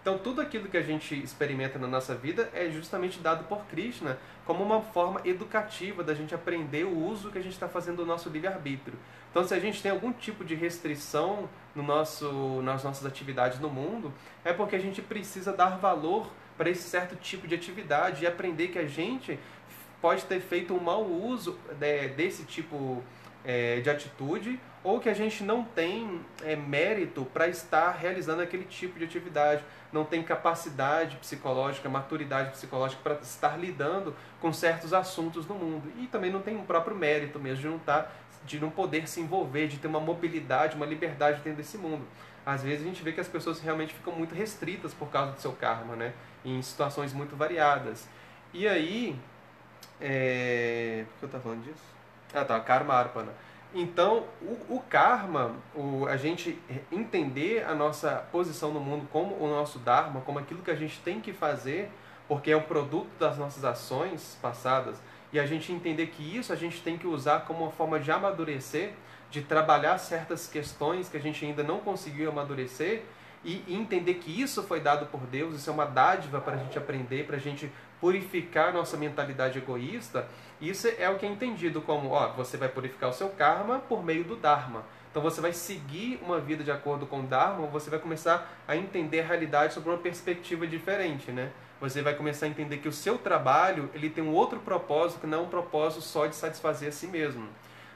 Então, tudo aquilo que a gente experimenta na nossa vida é justamente dado por Krishna como uma forma educativa da gente aprender o uso que a gente está fazendo do nosso livre-arbítrio. Então, se a gente tem algum tipo de restrição nas nossas atividades no mundo, é porque a gente precisa dar valor para esse certo tipo de atividade e aprender que a gente pode ter feito um mau uso desse tipo de atitude, ou que a gente não tem mérito para estar realizando aquele tipo de atividade, não tem capacidade psicológica, maturidade psicológica para estar lidando com certos assuntos no mundo, e também não tem um próprio mérito mesmo de não poder se envolver, de ter uma mobilidade, uma liberdade dentro desse mundo. Às vezes a gente vê que as pessoas realmente ficam muito restritas por causa do seu karma, né? Em situações muito variadas. E aí, por que eu estava falando disso? Karma Arpana. Então, o karma, a gente entender a nossa posição no mundo como o nosso Dharma, como aquilo que a gente tem que fazer, porque é um produto das nossas ações passadas, e a gente entender que isso a gente tem que usar como uma forma de amadurecer, de trabalhar certas questões que a gente ainda não conseguiu amadurecer, e entender que isso foi dado por Deus, isso é uma dádiva para a gente aprender, para a gente purificar nossa mentalidade egoísta. Isso é o que é entendido como, você vai purificar o seu karma por meio do Dharma. Então você vai seguir uma vida de acordo com o Dharma, você vai começar a entender a realidade sob uma perspectiva diferente, né? Você vai começar a entender que o seu trabalho ele tem um outro propósito, que não é um propósito só de satisfazer a si mesmo.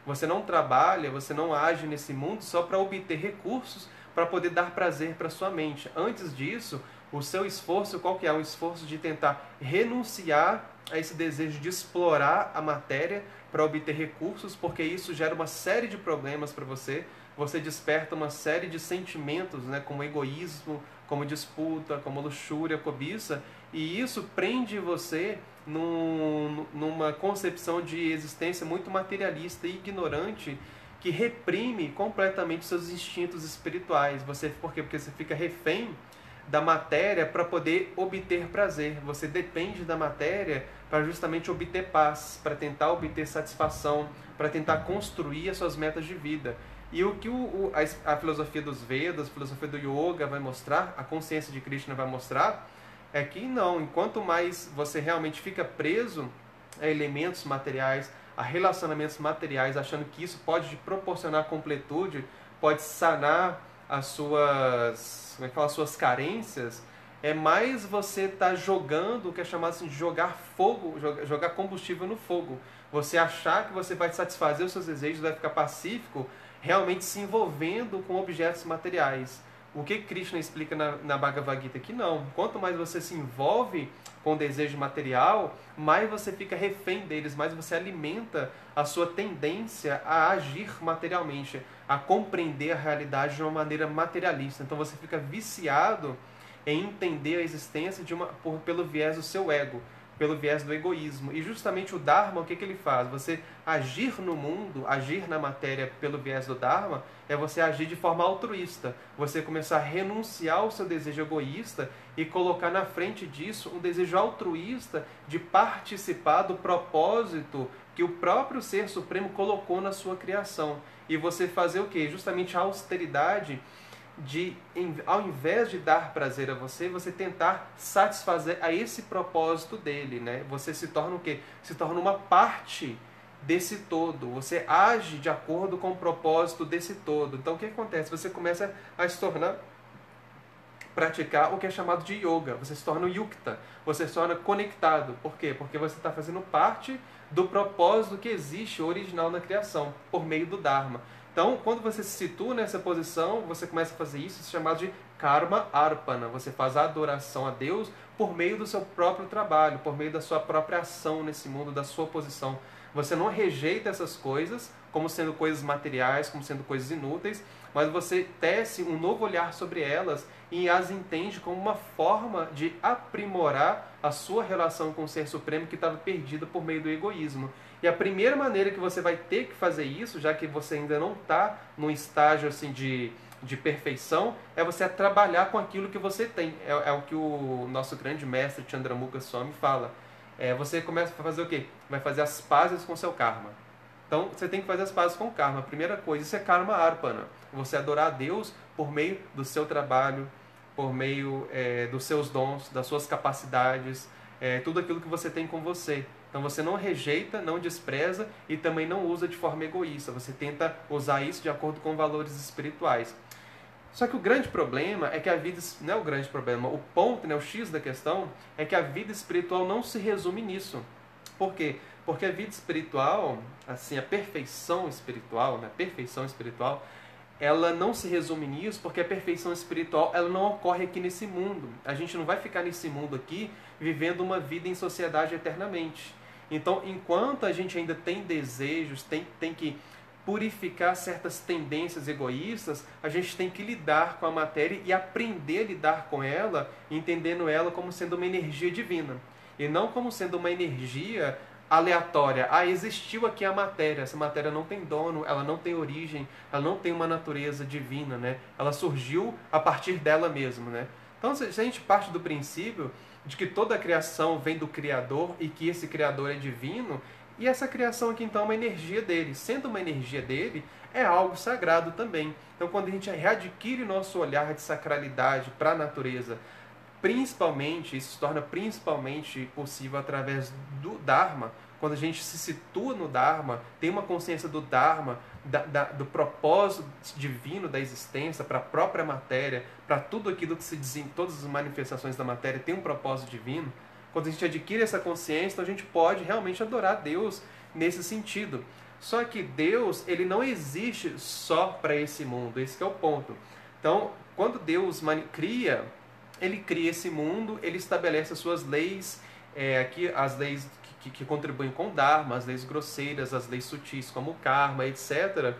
Você não trabalha, você não age nesse mundo só para obter recursos, para poder dar prazer para sua mente. Antes disso, o seu esforço, qual que é? Um esforço de tentar renunciar a esse desejo de explorar a matéria para obter recursos, porque isso gera uma série de problemas para você. Você desperta uma série de sentimentos, né, como egoísmo, como disputa, como luxúria, cobiça, e isso prende você numa concepção de existência muito materialista e ignorante, que reprime completamente seus instintos espirituais. Por quê? Porque você fica refém da matéria para poder obter prazer. Você depende da matéria para justamente obter paz, para tentar obter satisfação, para tentar construir as suas metas de vida. E o que a filosofia dos Vedas, a filosofia do Yoga vai mostrar, a consciência de Krishna vai mostrar, é que não, enquanto mais você realmente fica preso a elementos materiais, a relacionamentos materiais, achando que isso pode te proporcionar completude, pode sanar as suas carências, é mais você tá jogando o que é chamado assim, de jogar fogo, jogar combustível no fogo. Você achar que você vai satisfazer os seus desejos, vai ficar pacífico, realmente se envolvendo com objetos materiais. O que Krishna explica na Bhagavad Gita? Que não. Quanto mais você se envolve com o desejo material, mais você fica refém deles, mais você alimenta a sua tendência a agir materialmente, a compreender a realidade de uma maneira materialista. Então você fica viciado em entender a existência pelo viés do seu ego, pelo viés do egoísmo. E justamente o Dharma, o que ele faz? Você agir no mundo, agir na matéria pelo viés do Dharma, é você agir de forma altruísta. Você começar a renunciar ao seu desejo egoísta e colocar na frente disso um desejo altruísta de participar do propósito que o próprio Ser Supremo colocou na sua criação. E você fazer o quê? Justamente a austeridade ao invés de dar prazer a você, você tentar satisfazer a esse propósito dele, né? Você se torna o quê? Se torna uma parte desse todo. Você age de acordo com o propósito desse todo. Então o que acontece? Você começa a se tornar, praticar o que é chamado de yoga. Você se torna yukta. Você se torna conectado. Por quê? Porque você está fazendo parte do propósito que existe original na criação, por meio do Dharma. Então, quando você se situa nessa posição, você começa a fazer isso, chamado de karma arpana. Você faz a adoração a Deus por meio do seu próprio trabalho, por meio da sua própria ação nesse mundo, da sua posição. Você não rejeita essas coisas como sendo coisas materiais, como sendo coisas inúteis, mas você tece um novo olhar sobre elas e as entende como uma forma de aprimorar a sua relação com o Ser Supremo que estava perdida por meio do egoísmo. E a primeira maneira que você vai ter que fazer isso, já que você ainda não está num estágio assim de perfeição, é você trabalhar com aquilo que você tem. É o que o nosso grande mestre Chandramukha Swami fala. Você começa a fazer o quê? Vai fazer as pazes com seu karma. Então, você tem que fazer as pazes com o karma. A primeira coisa, isso é karma arpana. Você adorar a Deus por meio do seu trabalho, por meio dos seus dons, das suas capacidades, tudo aquilo que você tem com você. Então você não rejeita, não despreza e também não usa de forma egoísta. Você tenta usar isso de acordo com valores espirituais. Só que o grande problema é que a vida... Não é o grande problema, o ponto, né, o X da questão, é que a vida espiritual não se resume nisso. Por quê? Porque a vida espiritual, assim, a perfeição espiritual, né, ela não se resume nisso, porque a perfeição espiritual ela não ocorre aqui nesse mundo. A gente não vai ficar nesse mundo aqui vivendo uma vida em sociedade eternamente. Então, enquanto a gente ainda tem desejos, tem que purificar certas tendências egoístas, a gente tem que lidar com a matéria e aprender a lidar com ela, entendendo ela como sendo uma energia divina. E não como sendo uma energia aleatória. Existiu aqui a matéria. Essa matéria não tem dono, ela não tem origem, ela não tem uma natureza divina, né? Ela surgiu a partir dela mesma, né? Então, se a gente parte do princípio de que toda a criação vem do Criador e que esse Criador é divino, e essa criação aqui então é uma energia dele. Sendo uma energia dele, é algo sagrado também. Então quando a gente readquire nosso olhar de sacralidade para a natureza, principalmente, isso se torna principalmente possível através do Dharma, quando a gente se situa no Dharma, tem uma consciência do Dharma, do propósito divino da existência para a própria matéria, para tudo aquilo que se diz em todas as manifestações da matéria tem um propósito divino. Quando a gente adquire essa consciência, então a gente pode realmente adorar Deus nesse sentido. Só que Deus, ele não existe só para esse mundo, esse que é o ponto. Então, quando Deus cria, ele cria esse mundo, ele estabelece as suas leis, aqui as leis que contribuem com o Dharma, as leis grosseiras, as leis sutis, como o karma, etc.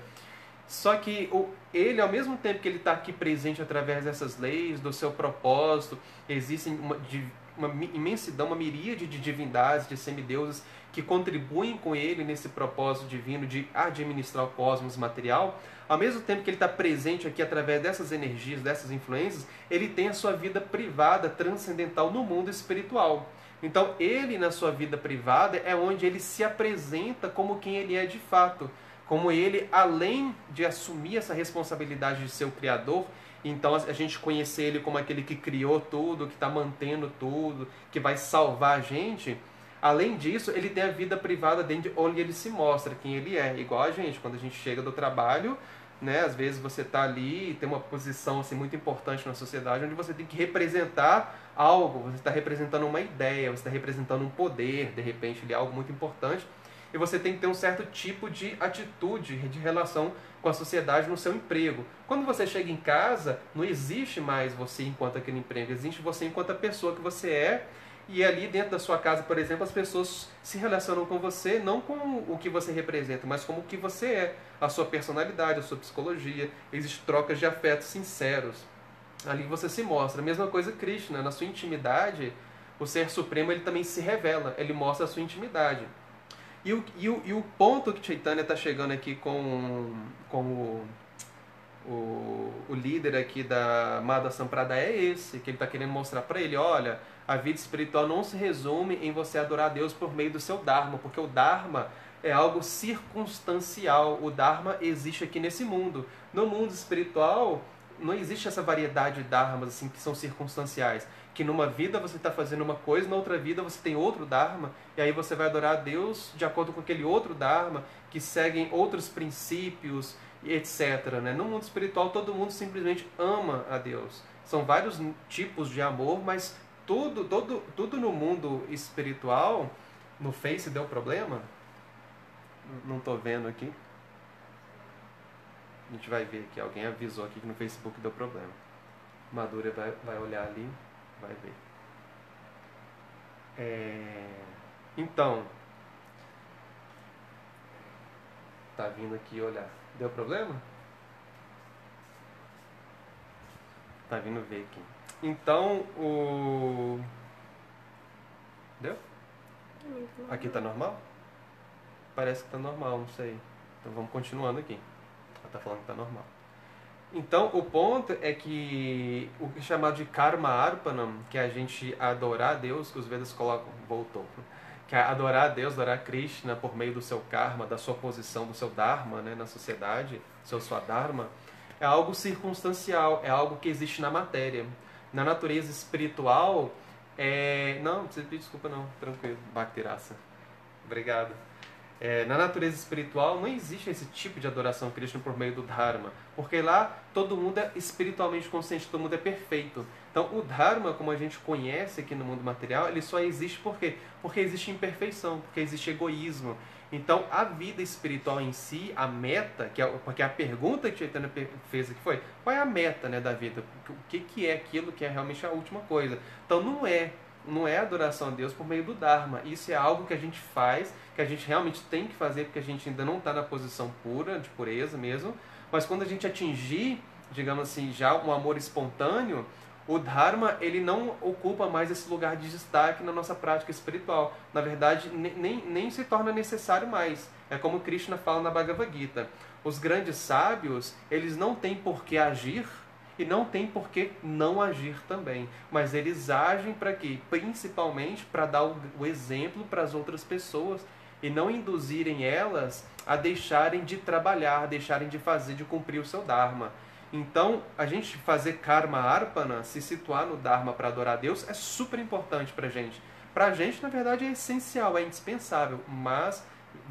Só que ele, ao mesmo tempo que ele está aqui presente através dessas leis, do seu propósito, existem uma imensidão, uma miríade de divindades, de semideuses que contribuem com ele nesse propósito divino de administrar o cosmos material. Ao mesmo tempo que ele está presente aqui através dessas energias, dessas influências, ele tem a sua vida privada, transcendental no mundo espiritual. Então ele, na sua vida privada, é onde ele se apresenta como quem ele é de fato. Como ele, além de assumir essa responsabilidade de ser o Criador, então a gente conhecer ele como aquele que criou tudo, que está mantendo tudo, que vai salvar a gente. Além disso, ele tem a vida privada dentro de onde ele se mostra, quem ele é. Igual a gente, quando a gente chega do trabalho, né? Às vezes você está ali e tem uma posição assim, muito importante na sociedade, onde você tem que representar algo, você está representando uma ideia, você está representando um poder, de repente, ali, algo muito importante, e você tem que ter um certo tipo de atitude de relação com a sociedade no seu emprego. Quando você chega em casa, não existe mais você enquanto aquele emprego, existe você enquanto a pessoa que você é, e ali dentro da sua casa, por exemplo, as pessoas se relacionam com você não com o que você representa, mas como o que você é, a sua personalidade, a sua psicologia. Existem trocas de afetos sinceros. Ali você se mostra. A mesma coisa Krishna, na sua intimidade, o Ser Supremo ele também se revela, ele mostra a sua intimidade. E o ponto que Chaitanya está chegando aqui com o líder aqui da Madhva Sampradaya é esse, que ele está querendo mostrar para ele, olha, a vida espiritual não se resume em você adorar a Deus por meio do seu Dharma, porque o Dharma é algo circunstancial, o Dharma existe aqui nesse mundo. No mundo espiritual, não existe essa variedade de Dharmas assim, que são circunstanciais, que numa vida você está fazendo uma coisa, na outra vida você tem outro Dharma, e aí você vai adorar a Deus de acordo com aquele outro Dharma, que seguem outros princípios, etc. Né? No mundo espiritual, todo mundo simplesmente ama a Deus. São vários tipos de amor, mas tudo no mundo espiritual, no Face deu problema? Não estou vendo aqui. A gente vai ver aqui, alguém avisou aqui que no Facebook deu problema. Madura vai olhar ali, vai ver. Então, tá vindo aqui olhar. Deu problema? Tá vindo ver aqui. Então, Deu? Aqui tá normal? Parece que tá normal, não sei. Então vamos continuando aqui. Ela tá falando que tá normal. Então, o ponto é que o que é chamado de karma arpanam, que é a gente adorar a Deus, que os Vedas colocam, voltou, que é adorar a Deus, adorar a Krishna por meio do seu karma, da sua posição, do seu dharma, né, na sociedade, seu swadharma, é algo circunstancial, é algo que existe na matéria. Na natureza espiritual, não, você pedir desculpa não, tranquilo, Bhaktiraça. Obrigado. Na natureza espiritual não existe esse tipo de adoração a Krishna por meio do Dharma, porque lá todo mundo é espiritualmente consciente, todo mundo é perfeito. Então o Dharma, como a gente conhece aqui no mundo material, ele só existe por quê? Porque existe imperfeição, porque existe egoísmo. Então a vida espiritual em si, a meta, porque a pergunta que Chaitanya fez aqui foi, qual é a meta, né, da vida? O que é aquilo que é realmente a última coisa? Então não é adoração a Deus por meio do Dharma. Isso é algo que a gente faz, que a gente realmente tem que fazer, porque a gente ainda não está na posição pura, de pureza mesmo. Mas quando a gente atingir, digamos assim, já um amor espontâneo, o Dharma ele não ocupa mais esse lugar de destaque na nossa prática espiritual. Na verdade, nem se torna necessário mais. É como Krishna fala na Bhagavad Gita. Os grandes sábios, eles não têm por que agir, e não tem por que não agir também. Mas eles agem para quê? Principalmente para dar o exemplo para as outras pessoas e não induzirem elas a deixarem de trabalhar, deixarem de fazer, de cumprir o seu Dharma. Então, a gente fazer karma arpana, se situar no Dharma para adorar a Deus, é super importante para a gente. Para a gente, na verdade, é essencial, é indispensável. Mas,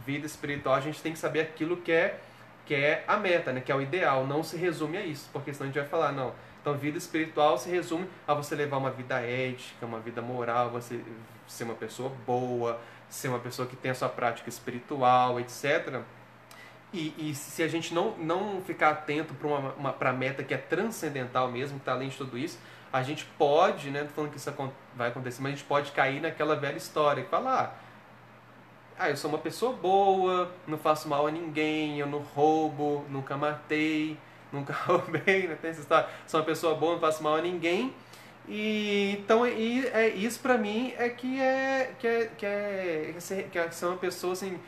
vida espiritual, a gente tem que saber aquilo que é a meta, né? Que é o ideal, não se resume a isso, porque senão a gente vai falar, não. Então, vida espiritual se resume a você levar uma vida ética, uma vida moral, você ser uma pessoa boa, ser uma pessoa que tem a sua prática espiritual, etc. E se a gente não ficar atento para a meta que é transcendental mesmo, que está além de tudo isso, a gente pode, né, não tô falando que isso vai acontecer, mas a gente pode cair naquela velha história, que fala, eu sou uma pessoa boa, não faço mal a ninguém, eu não roubo, nunca matei, nunca roubei, né? Tem essa história. Sou uma pessoa boa, não faço mal a ninguém. Então isso pra mim é ser uma pessoa assim,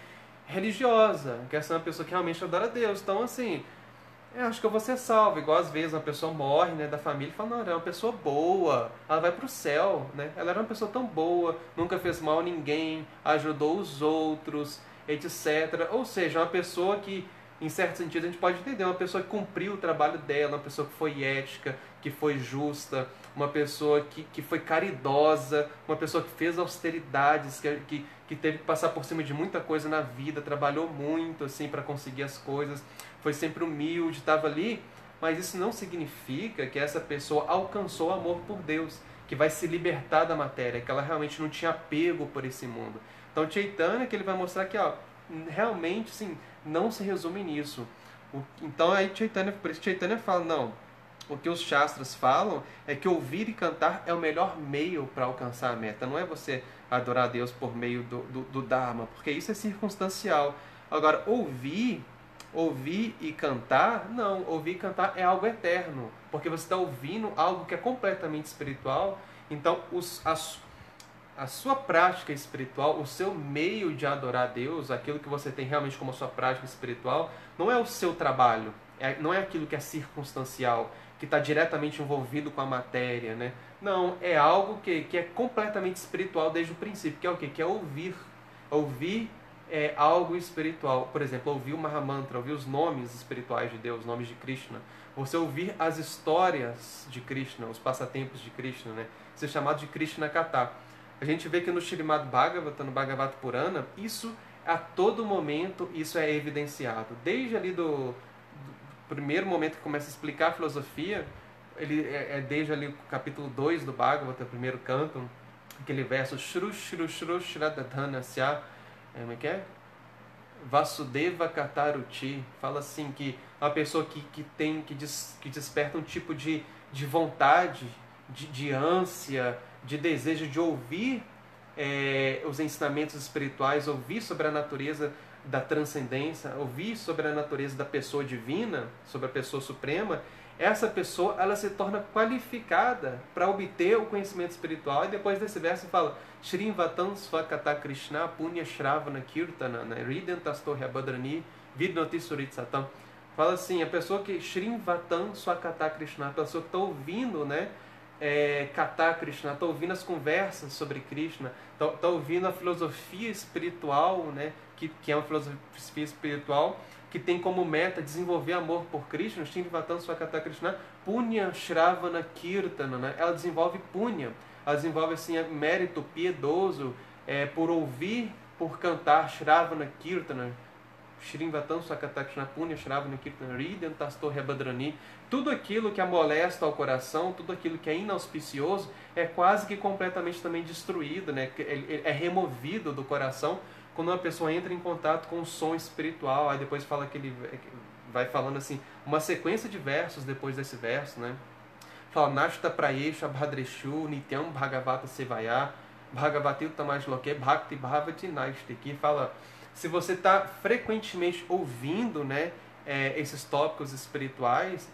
religiosa, quer ser uma pessoa que realmente adora a Deus. Então assim, eu acho que eu vou ser salvo. Igual às vezes uma pessoa morre, né, da família e fala, não, ela é uma pessoa boa, ela vai pro céu, né? Ela era uma pessoa tão boa, nunca fez mal a ninguém, ajudou os outros, etc. Ou seja, uma pessoa que, em certo sentido, a gente pode entender, uma pessoa que cumpriu o trabalho dela, uma pessoa que foi ética, que foi justa, uma pessoa que foi caridosa, uma pessoa que fez austeridades, que teve que passar por cima de muita coisa na vida, trabalhou muito assim para conseguir as coisas, foi sempre humilde, estava ali, mas isso não significa que essa pessoa alcançou o amor por Deus, que vai se libertar da matéria, que ela realmente não tinha apego por esse mundo. Então Chaitanya, que ele vai mostrar que realmente sim, não se resume nisso. Então aí Chaitanya, por isso Chaitanya fala, não, o que os Shastras falam é que ouvir e cantar é o melhor meio para alcançar a meta. Não é você adorar a Deus por meio do Dharma, porque isso é circunstancial. Agora, ouvir e cantar, não, ouvir e cantar é algo eterno, porque você está ouvindo algo que é completamente espiritual. Então a sua prática espiritual, o seu meio de adorar a Deus, aquilo que você tem realmente como sua prática espiritual, não é o seu trabalho, não é aquilo que é circunstancial, que está diretamente envolvido com a matéria, né? Não, é algo que é completamente espiritual desde o princípio, que é o quê? Que é ouvir. Ouvir é algo espiritual. Por exemplo, ouvir o Mahamantra, ouvir os nomes espirituais de Deus, os nomes de Krishna. Você ouvir as histórias de Krishna, os passatempos de Krishna, né? Isso é chamado de Krishna Katha. A gente vê que no Śrīmad Bhagavatam, no Bhagavata Purana, isso a todo momento isso é evidenciado. Desde ali do primeiro momento que começa a explicar a filosofia, ele desde ali o capítulo 2 do Bhagavata, primeiro canto, aquele verso Shru Shru Shru Shradadhanasya, como é que é? Vasudeva Kataruchi, fala assim que uma pessoa que desperta um tipo de vontade, de ânsia, de desejo de ouvir os ensinamentos espirituais, ouvir sobre a natureza da transcendência, ouvir sobre a natureza da pessoa divina, sobre a pessoa suprema, essa pessoa ela se torna qualificada para obter o conhecimento espiritual. E depois desse verso fala Shrivatam Swakata Krishna Punya Shravana Kirtana Ridantastorya Badrani Vidnoti Suritsatam. Fala assim, a pessoa que Shrivatam Swakata Krishna, a pessoa que está ouvindo, né, Kata Krishna, está ouvindo as conversas sobre Krishna, está ouvindo a filosofia espiritual, né, que é uma filosofia espiritual que tem como meta desenvolver amor por Krishna, Shrivatam Swakata Krishna, Punya Shravana Kirtana, né? Ela desenvolve punya, ela desenvolve assim, mérito piedoso por ouvir, por cantar Shravana Kirtana, Shrivatam Swakata Krishna, Punya Shravana Kirtana, Ridantastorya Badrani. Tudo aquilo que amolesta ao coração, tudo aquilo que é inauspicioso, é quase que completamente também destruído, né? É removido do coração quando uma pessoa entra em contato com o som espiritual. Aí depois fala que ele vai falando assim, uma sequência de versos depois desse verso, né? Fala, Nashta Prayesha Bhadreshu Nityam Bhagavata Sevaya Bhagavati Utamajloke Bhakti Bhavati Nashti, que fala, se você está frequentemente ouvindo, né, esses tópicos espirituais,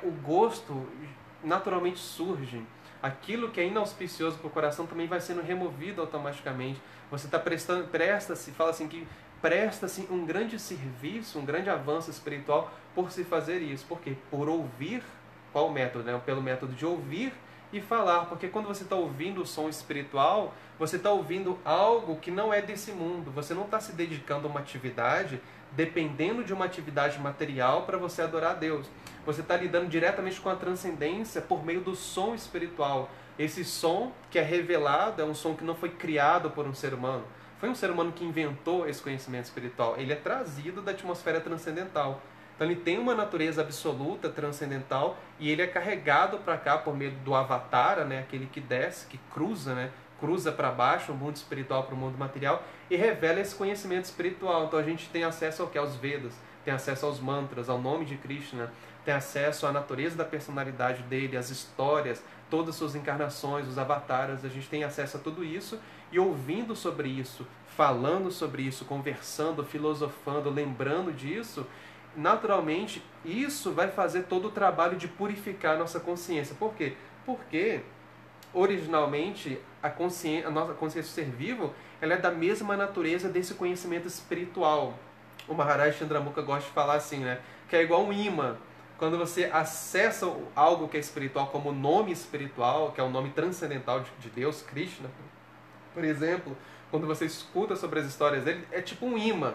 o gosto naturalmente surge. Aquilo que é inauspicioso para o coração também vai sendo removido automaticamente. Você está presta-se um grande serviço, um grande avanço espiritual por se fazer isso. Por quê? Por ouvir. Qual o método? Né? Pelo método de ouvir e falar. Porque quando você está ouvindo o som espiritual, você está ouvindo algo que não é desse mundo. Você não está se dedicando a uma atividade dependendo de uma atividade material para você adorar a Deus. Você está lidando diretamente com a transcendência por meio do som espiritual. Esse som que é revelado é um som que não foi criado por um ser humano. Foi um ser humano que inventou esse conhecimento espiritual. Ele é trazido da atmosfera transcendental. Então ele tem uma natureza absoluta, transcendental, e ele é carregado para cá por meio do avatara, né? Aquele que desce, que cruza, né? Cruza para baixo, o mundo espiritual para o mundo material, e revela esse conhecimento espiritual. Então a gente tem acesso ao que? Aos Vedas, tem acesso aos mantras, ao nome de Krishna, tem acesso à natureza da personalidade dele, às histórias, todas as suas encarnações, os avataras. A gente tem acesso a tudo isso, e ouvindo sobre isso, falando sobre isso, conversando, filosofando, lembrando disso, naturalmente isso vai fazer todo o trabalho de purificar a nossa consciência. Por quê? Porque originalmente a nossa consciência do ser vivo, ela é da mesma natureza desse conhecimento espiritual. O Maharaj Chandramukha gosta de falar assim, né? Que é igual um imã. Quando você acessa algo que é espiritual como o nome espiritual, que é o nome transcendental de Deus, Krishna, por exemplo, quando você escuta sobre as histórias dele, é tipo um imã.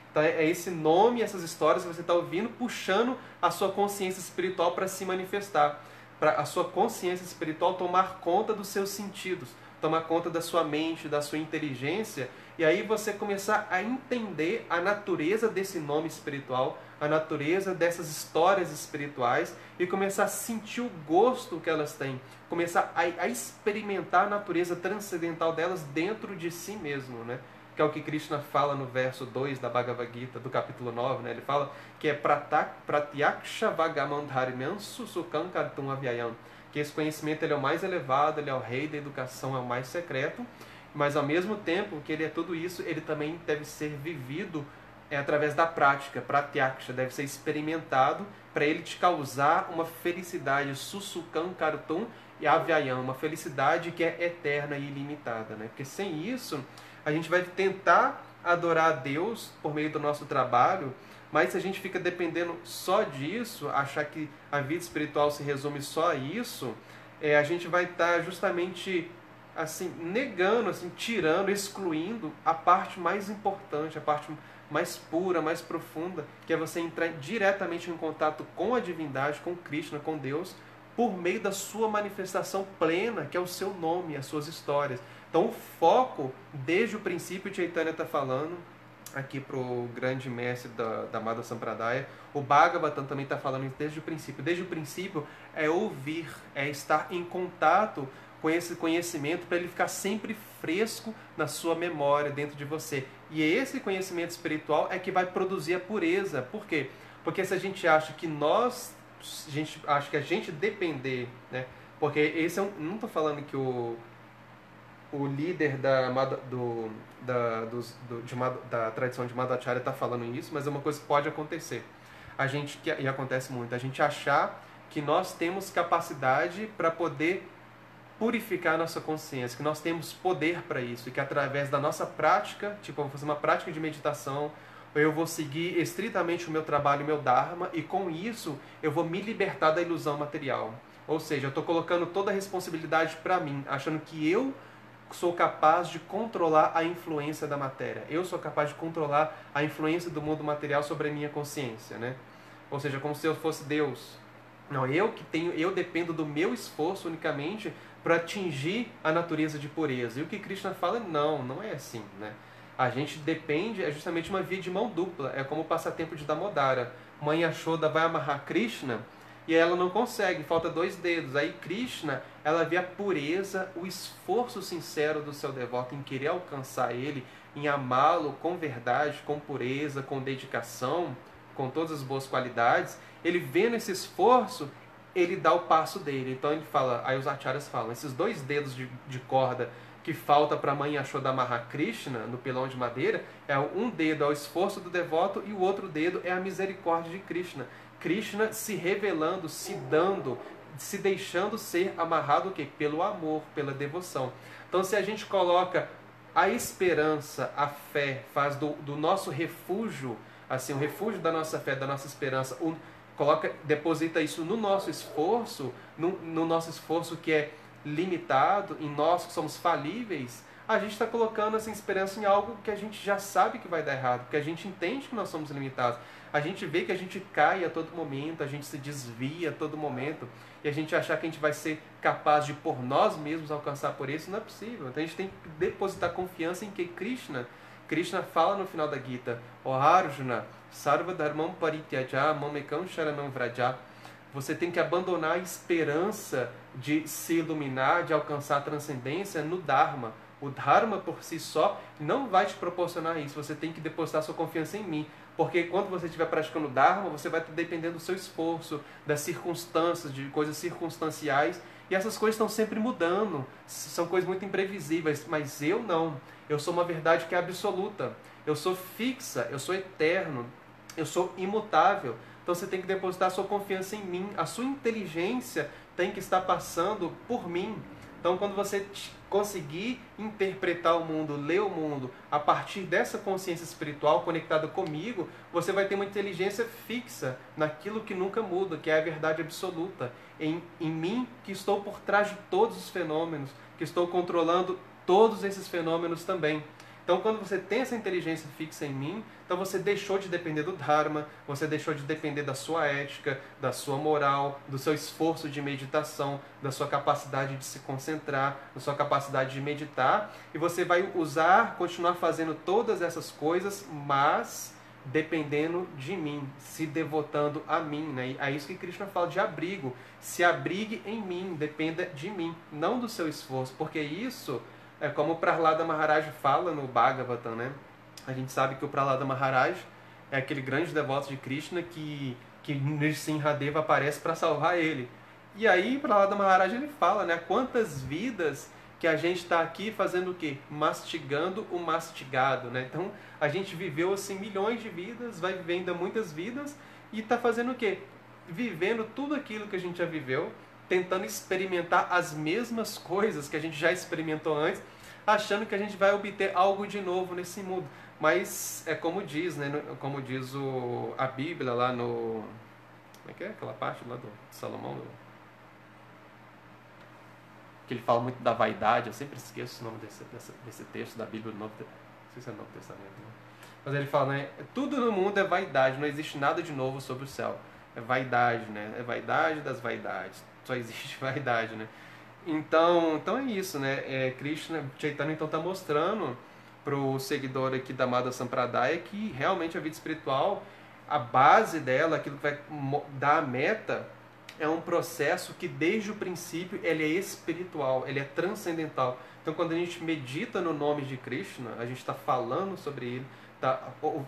Então é esse nome, essas histórias que você está ouvindo, puxando a sua consciência espiritual para se manifestar. para a sua consciência espiritual tomar conta dos seus sentidos, tomar conta da sua mente, da sua inteligência, e aí você começar a entender a natureza desse nome espiritual, a natureza dessas histórias espirituais, e começar a sentir o gosto que elas têm, começar a experimentar a natureza transcendental delas dentro de si mesmo, né? Que é o que Krishna fala no verso 2 da Bhagavad Gita, do capítulo 9, né? Ele fala que é pratyaksha vagamandharimyan susukam kartum avyayam, que esse conhecimento ele é o mais elevado, ele é o rei da educação, é o mais secreto, mas ao mesmo tempo que ele é tudo isso, ele também deve ser vivido através da prática. Pratyaksha deve ser experimentado para ele te causar uma felicidade, susukam kartum e avyayam, uma felicidade que é eterna e ilimitada, né? Porque sem isso a gente vai tentar adorar a Deus por meio do nosso trabalho, mas se a gente fica dependendo só disso, achar que a vida espiritual se resume só a isso, a gente vai estar justamente assim negando, assim, tirando, excluindo a parte mais importante, a parte mais pura, mais profunda, que é você entrar diretamente em contato com a divindade, com Krishna, com Deus, por meio da sua manifestação plena, que é o seu nome, as suas histórias. Então o foco, desde o princípio, Chaitanya está falando, aqui para o grande mestre da Madhva Sampradaya, o Bhagavatam também está falando isso desde o princípio. Desde o princípio é ouvir, é estar em contato com esse conhecimento para ele ficar sempre fresco na sua memória, dentro de você. E esse conhecimento espiritual é que vai produzir a pureza. Por quê? Porque se a gente acha que a gente depender, né? Porque esse não estou falando que o líder da tradição de Madhvacharya está falando isso, mas é uma coisa que pode acontecer. E acontece muito, a gente achar que nós temos capacidade para poder purificar a nossa consciência, que nós temos poder para isso, e que através da nossa prática, tipo, eu vou fazer uma prática de meditação, eu vou seguir estritamente o meu trabalho, o meu dharma, e com isso eu vou me libertar da ilusão material. Ou seja, eu estou colocando toda a responsabilidade para mim, achando que eu sou capaz de controlar a influência da matéria. Eu sou capaz de controlar a influência do mundo material sobre a minha consciência, né? Ou seja, como se eu fosse Deus. Não, eu dependo do meu esforço unicamente para atingir a natureza de pureza. E o que Krishna fala, não é assim, né? A gente depende, é justamente uma via de mão dupla. É como o passatempo de Damodara. Mãe Yashoda vai amarrar Krishna e ela não consegue, falta 2 dedos. Aí Krishna, ela vê a pureza, o esforço sincero do seu devoto em querer alcançar ele, em amá-lo com verdade, com pureza, com dedicação, com todas as boas qualidades. Ele vendo esse esforço, ele dá o passo dele. Então ele fala, aí os acharyas falam, esses 2 dedos de corda que falta para a mãe Yashoda amarrar Krishna no pilão de madeira, um dedo é o esforço do devoto e o outro dedo é a misericórdia de Krishna. Krishna se revelando, se dando, se deixando ser amarrado o quê? Pelo amor, pela devoção. Então se a gente coloca a esperança, a fé, faz do nosso refúgio, assim, o refúgio da nossa fé, da nossa esperança, deposita isso no nosso esforço, no nosso esforço que é limitado, em nós que somos falíveis, a gente está colocando essa esperança em algo que a gente já sabe que vai dar errado, porque a gente entende que nós somos limitados. A gente vê que a gente cai a todo momento, a gente se desvia a todo momento, e a gente achar que a gente vai ser capaz de por nós mesmos alcançar por isso, não é possível. Então a gente tem que depositar confiança em que Krishna fala no final da Gita, O Arjuna, Sarva Dharmam Parityaja Mamekam Sharanam Vraja. Você tem que abandonar a esperança de se iluminar, de alcançar a transcendência no Dharma. O Dharma por si só não vai te proporcionar isso. Você tem que depositar sua confiança em mim. Porque quando você estiver praticando o Dharma, você vai estar dependendo do seu esforço, das circunstâncias, de coisas circunstanciais. E essas coisas estão sempre mudando. São coisas muito imprevisíveis. Mas eu não. Eu sou uma verdade que é absoluta. Eu sou fixa, eu sou eterno, eu sou imutável. Então você tem que depositar a sua confiança em mim. A sua inteligência tem que estar passando por mim. Então quando você conseguir interpretar o mundo, ler o mundo, a partir dessa consciência espiritual conectada comigo, você vai ter uma inteligência fixa naquilo que nunca muda, que é a verdade absoluta. Em mim, que estou por trás de todos os fenômenos, que estou controlando todos esses fenômenos também. Então, quando você tem essa inteligência fixa em mim, então você deixou de depender do Dharma, você deixou de depender da sua ética, da sua moral, do seu esforço de meditação, da sua capacidade de se concentrar, da sua capacidade de meditar, e você vai continuar fazendo todas essas coisas, mas dependendo de mim, se devotando a mim, né? E é isso que Krishna fala de abrigo. Se abrigue em mim, dependa de mim, não do seu esforço, porque isso é como o Prahlada Maharaj fala no Bhagavatam, né? A gente sabe que o Prahlada Maharaj é aquele grande devoto de Krishna que Nrsimhadeva aparece para salvar ele. E aí Prahlada Maharaj ele fala, né? Quantas vidas que a gente está aqui fazendo o quê? Mastigando o mastigado, né? Então a gente viveu assim milhões de vidas, vai viver ainda muitas vidas e está fazendo o quê? Vivendo tudo aquilo que a gente já viveu, tentando experimentar as mesmas coisas que a gente já experimentou antes, achando que a gente vai obter algo de novo nesse mundo. Mas é como diz, né? Como diz a Bíblia lá no... Como é que é aquela parte lá do Salomão? Que ele fala muito da vaidade, eu sempre esqueço o nome desse texto da Bíblia, não sei se é o Novo Testamento, né? Mas ele fala, né? Tudo no mundo é vaidade, não existe nada de novo sobre o céu. É vaidade, né? É vaidade das vaidades. Só existe vaidade, né? Então é isso, né? Krishna Chaitanya então está mostrando para o seguidor aqui da Madhva Sampradaya que realmente a vida espiritual, a base dela, aquilo que vai dar a meta, é um processo que desde o princípio ele é espiritual, ele é transcendental. Então quando a gente medita no nome de Krishna, a gente está falando sobre ele, está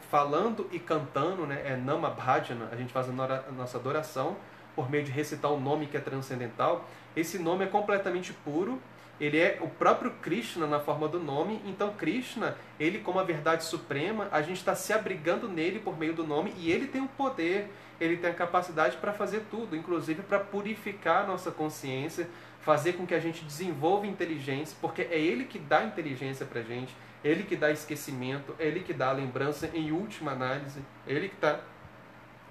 falando e cantando, né? É Nama Bhajana, a gente faz a nossa adoração por meio de recitar o nome que é transcendental. Esse nome é completamente puro, ele é o próprio Krishna na forma do nome. Então Krishna, ele como a verdade suprema, a gente está se abrigando nele por meio do nome, e ele tem o poder, ele tem a capacidade para fazer tudo, inclusive para purificar a nossa consciência, fazer com que a gente desenvolva inteligência, porque é ele que dá inteligência para a gente, ele que dá esquecimento, ele que dá a lembrança em última análise, ele que está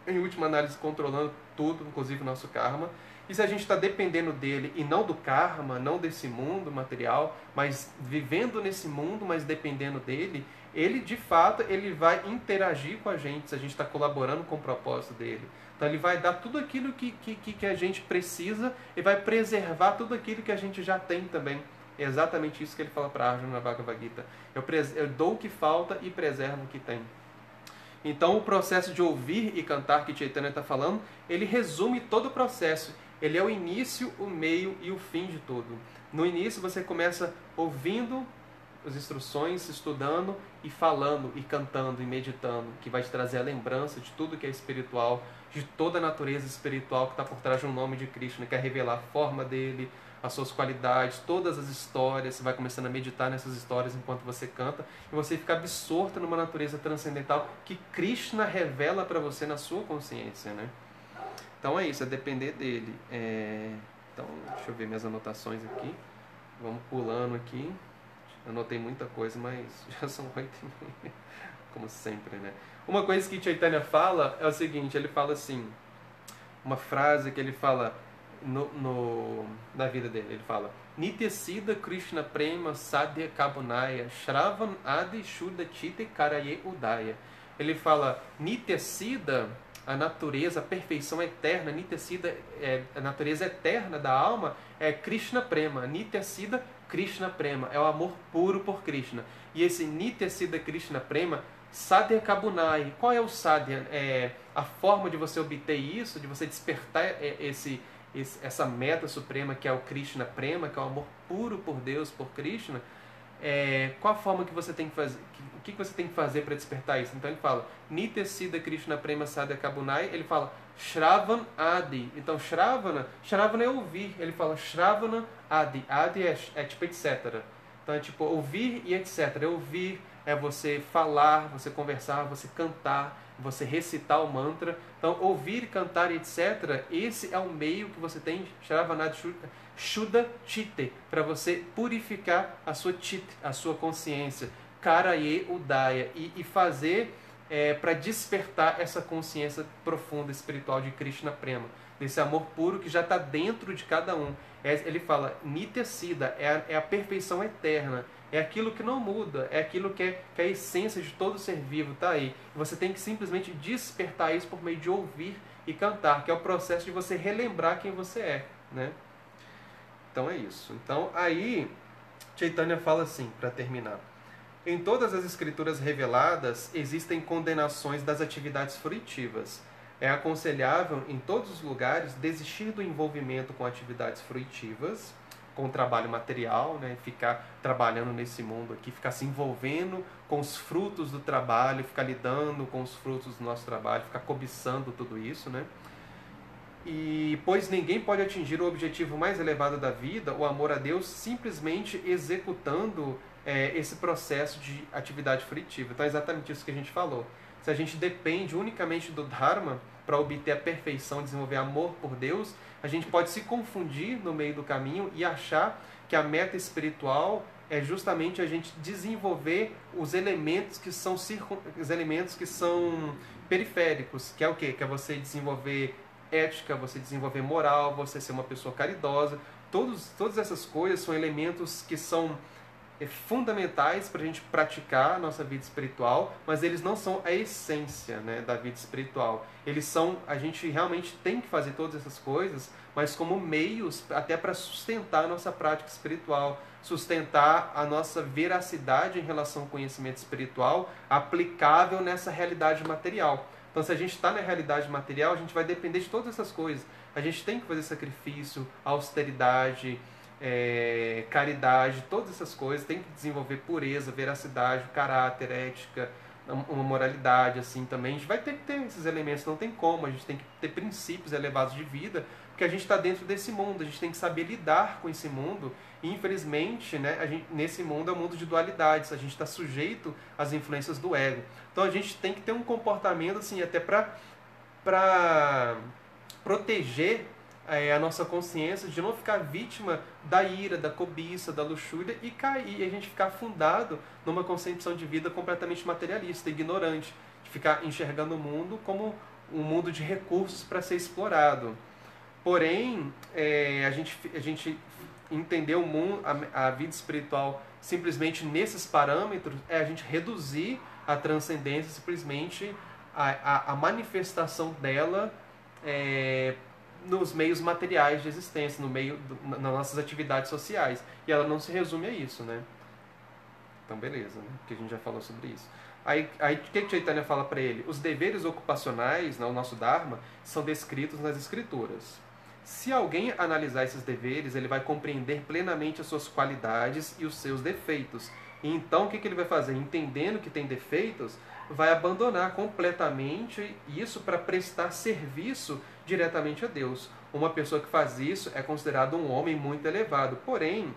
em última análise controlando tudo, inclusive o nosso karma. E se a gente está dependendo dele e não do karma, não desse mundo material, mas vivendo nesse mundo, mas dependendo dele, ele de fato ele vai interagir com a gente se a gente está colaborando com o propósito dele. Então ele vai dar tudo aquilo que a gente precisa e vai preservar tudo aquilo que a gente já tem também. É exatamente isso que ele fala para Arjuna na Bhagavad Gita. Eu dou o que falta e preservo o que tem. Então o processo de ouvir e cantar que Chaitanya está falando, ele resume todo o processo. Ele é o início, o meio e o fim de tudo. No início você começa ouvindo as instruções, estudando e falando e cantando e meditando, que vai te trazer a lembrança de tudo que é espiritual, de toda a natureza espiritual que está por trás de um nome de Krishna, que quer revelar a forma dele, as suas qualidades, todas as histórias. Você vai começando a meditar nessas histórias enquanto você canta, e você fica absorto numa natureza transcendental que Krishna revela para você na sua consciência, né? Então é isso, é depender dele. Então, deixa eu ver minhas anotações aqui. Vamos pulando aqui. Anotei muita coisa, mas já são 8h30, como sempre, né? Uma coisa que Chaitanya fala é o seguinte, ele fala assim, uma frase que ele fala na vida dele, ele fala: Nityasiddha Krishna Prema Sadhya Kabunaya Shravan Adi Shuddha Chitte Karaye Udaya. Ele fala, Nityasiddha, a natureza, a perfeição eterna, Nityasiddha, a natureza eterna da alma, é Krishna Prema. Nityasiddha Krishna Prema, é o amor puro por Krishna. E esse Nityasiddha Krishna Prema, Sadhya Kabunai. Qual é o Sadhya? A forma de você obter isso, de você despertar essa meta suprema que é o Krishna Prema, que é o amor puro por Deus, por Krishna. Qual a forma que você tem que fazer? O que você tem que fazer para despertar isso? Então ele fala Nityasiddha Krishna Prema Sadhya Kabunai. Ele fala Shravan Adi. Então Shravana é ouvir. Ele fala Shravana Adi. Adi é tipo etc. Então é tipo ouvir e etc. Ouvir é você falar, você conversar, você cantar, você recitar o mantra. Então ouvir, cantar e etc. Esse é o meio que você tem, Shravanad Shuddha Chitte, para você purificar a sua chitte, a sua consciência, Karaye Udaya, e fazer para despertar essa consciência profunda espiritual de Krishna Prema, desse amor puro que já está dentro de cada um. Ele fala Nityasiddha, é a perfeição eterna, é aquilo que não muda, é aquilo que a essência de todo ser vivo está aí. Você tem que simplesmente despertar isso por meio de ouvir e cantar, que é o processo de você relembrar quem você é, né? Então é isso. Então aí Chaitanya fala assim, para terminar: em todas as escrituras reveladas existem condenações das atividades fruitivas. É aconselhável em todos os lugares desistir do envolvimento com atividades fruitivas, com o trabalho material, né? Ficar trabalhando nesse mundo aqui, ficar se envolvendo com os frutos do trabalho, ficar lidando com os frutos do nosso trabalho, ficar cobiçando tudo isso, né? E pois ninguém pode atingir o objetivo mais elevado da vida, o amor a Deus, simplesmente executando esse processo de atividade fruitiva. Então é exatamente isso que a gente falou. Se a gente depende unicamente do Dharma para obter a perfeição, desenvolver amor por Deus, a gente pode se confundir no meio do caminho e achar que a meta espiritual é justamente a gente desenvolver os elementos que são periféricos, que é o quê? Que é você desenvolver ética, você desenvolver moral, você ser uma pessoa caridosa. Todas essas coisas são elementos que são fundamentais para a gente praticar a nossa vida espiritual, mas eles não são a essência, né, da vida espiritual. A gente realmente tem que fazer todas essas coisas, mas como meios até para sustentar a nossa prática espiritual, sustentar a nossa veracidade em relação ao conhecimento espiritual aplicável nessa realidade material. Então, se a gente está na realidade material, a gente vai depender de todas essas coisas. A gente tem que fazer sacrifício, austeridade, caridade, todas essas coisas. Tem que desenvolver pureza, veracidade, caráter, ética, uma moralidade, assim, também. A gente vai ter que ter esses elementos, não tem como. A gente tem que ter princípios elevados de vida, porque a gente está dentro desse mundo. A gente tem que saber lidar com esse mundo. E, infelizmente, né, nesse mundo é um mundo de dualidades. A gente está sujeito às influências do ego. Então a gente tem que ter um comportamento assim, até para proteger a nossa consciência de não ficar vítima da ira, da cobiça, da luxúria e cair, e a gente ficar afundado numa concepção de vida completamente materialista, ignorante, de ficar enxergando o mundo como um mundo de recursos para ser explorado. Porém, a gente entender o mundo, a vida espiritual simplesmente nesses parâmetros é a gente reduzir a transcendência, simplesmente a manifestação dela nos meios materiais de existência, nas nossas atividades sociais. E ela não se resume a isso, né? Então, beleza, né? Porque a gente já falou sobre isso. Aí o que Chaitanya fala para ele? Os deveres ocupacionais, né, o nosso Dharma, são descritos nas escrituras. Se alguém analisar esses deveres, ele vai compreender plenamente as suas qualidades e os seus defeitos. E então, o que ele vai fazer? Entendendo que tem defeitos, vai abandonar completamente isso para prestar serviço diretamente a Deus. Uma pessoa que faz isso é considerado um homem muito elevado. Porém,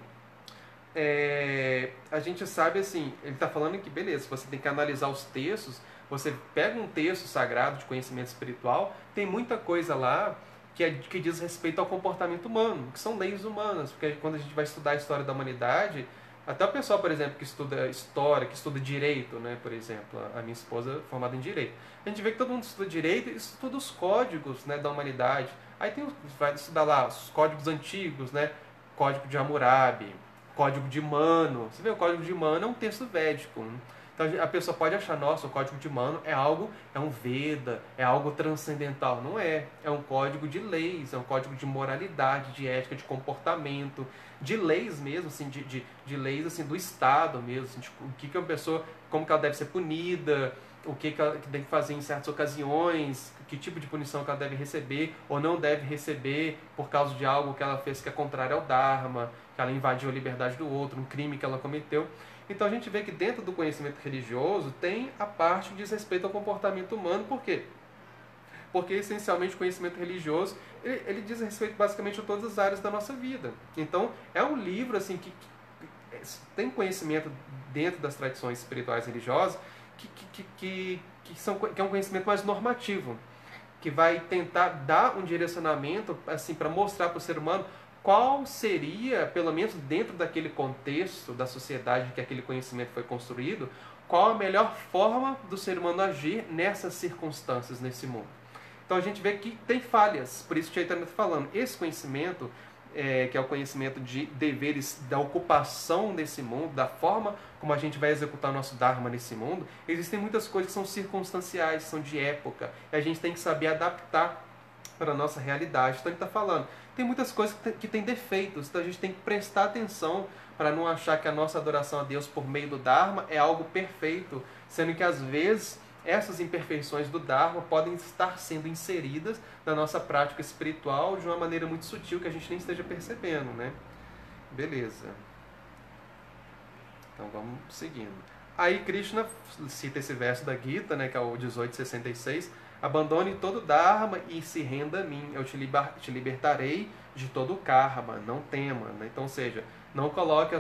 a gente sabe assim, ele está falando que, beleza, você tem que analisar os textos, você pega um texto sagrado de conhecimento espiritual, tem muita coisa lá que diz respeito ao comportamento humano, que são leis humanas, porque quando a gente vai estudar a história da humanidade, até o pessoal, por exemplo, que estuda história, que estuda direito, né, por exemplo, a minha esposa é formada em direito, a gente vê que todo mundo estuda direito e estuda os códigos, né, da humanidade. Aí vai estudar lá os códigos antigos, né, Código de Hammurabi, Código de Manu. Você vê, o Código de Manu é um texto védico, né? Então a pessoa pode achar, nossa, o Código de Manu é um Veda, é algo transcendental. Não é. É um código de leis, é um código de moralidade, de ética, de comportamento, de leis mesmo, assim, de leis assim, do Estado mesmo, assim, de o que uma pessoa, como que ela deve ser punida, o que ela tem que fazer em certas ocasiões, que tipo de punição que ela deve receber ou não deve receber por causa de algo que ela fez que é contrário ao Dharma, que ela invadiu a liberdade do outro, um crime que ela cometeu. Então a gente vê que dentro do conhecimento religioso tem a parte que diz respeito ao comportamento humano. Por quê? Porque essencialmente o conhecimento religioso ele diz respeito basicamente a todas as áreas da nossa vida. Então é um livro assim que tem conhecimento dentro das tradições espirituais religiosas que é um conhecimento mais normativo, que vai tentar dar um direcionamento assim, para mostrar para o ser humano qual seria, pelo menos dentro daquele contexto da sociedade em que aquele conhecimento foi construído, qual a melhor forma do ser humano agir nessas circunstâncias, nesse mundo. Então a gente vê que tem falhas, por isso Chaitanya está falando, esse conhecimento que é o conhecimento de deveres, da ocupação desse mundo, da forma como a gente vai executar o nosso Dharma nesse mundo, existem muitas coisas que são circunstanciais, são de época, e a gente tem que saber adaptar para a nossa realidade. Então ele está falando, tem muitas coisas que têm defeitos, então a gente tem que prestar atenção para não achar que a nossa adoração a Deus por meio do Dharma é algo perfeito, sendo que às vezes essas imperfeições do Dharma podem estar sendo inseridas na nossa prática espiritual de uma maneira muito sutil que a gente nem esteja percebendo, né? Beleza. Então vamos seguindo. Aí Krishna cita esse verso da Gita, né, que é o 1866, abandone todo o Dharma e se renda a mim, eu te libertarei de todo o karma, não tema, né? Então, ou seja, não coloque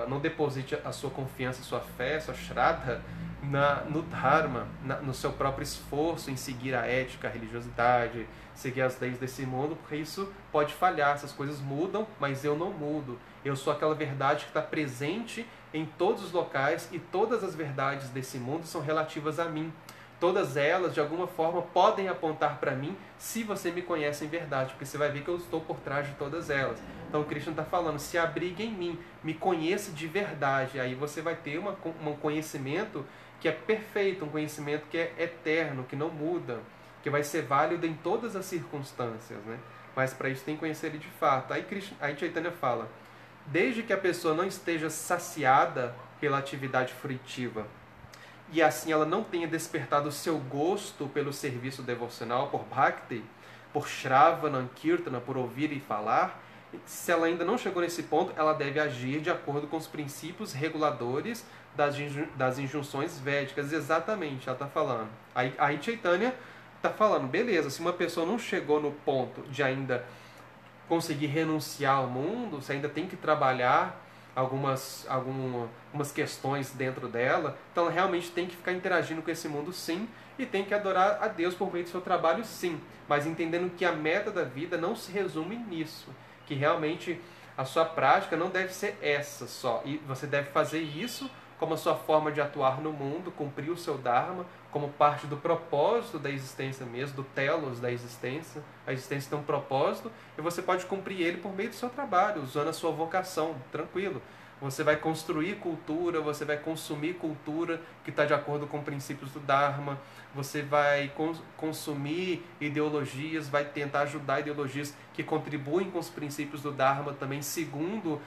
não deposite a sua confiança, a sua fé, a sua shraddha no Dharma, no seu próprio esforço em seguir a ética, a religiosidade, seguir as leis desse mundo, porque isso pode falhar, essas coisas mudam, mas eu não mudo. Eu sou aquela verdade que está presente em todos os locais e todas as verdades desse mundo são relativas a mim. Todas elas, de alguma forma, podem apontar para mim se você me conhece em verdade, porque você vai ver que eu estou por trás de todas elas. Então o Krishna está falando, se abrigue em mim, me conheça de verdade. Aí você vai ter um conhecimento que é perfeito, um conhecimento que é eterno, que não muda, que vai ser válido em todas as circunstâncias, né? Mas para isso tem que conhecer ele de fato. Aí Chaitanya fala, desde que a pessoa não esteja saciada pela atividade fruitiva, e assim ela não tenha despertado o seu gosto pelo serviço devocional, por bhakti, por shravana, kirtana, por ouvir e falar, se ela ainda não chegou nesse ponto, ela deve agir de acordo com os princípios reguladores das injunções védicas. Exatamente, ela está falando. Aí Chaitanya está falando, beleza, se uma pessoa não chegou no ponto de ainda conseguir renunciar ao mundo, você ainda tem que trabalhar algumas questões dentro dela, então ela realmente tem que ficar interagindo com esse mundo, sim, e tem que adorar a Deus por meio do seu trabalho, sim, mas entendendo que a meta da vida não se resume nisso, que realmente a sua prática não deve ser essa só, e você deve fazer isso como a sua forma de atuar no mundo, cumprir o seu Dharma, como parte do propósito da existência mesmo, do telos da existência. A existência tem um propósito e você pode cumprir ele por meio do seu trabalho, usando a sua vocação, tranquilo. Você vai construir cultura, você vai consumir cultura que está de acordo com princípios do Dharma, você vai consumir ideologias, vai tentar ajudar ideologias que contribuem com os princípios do Dharma também, segundo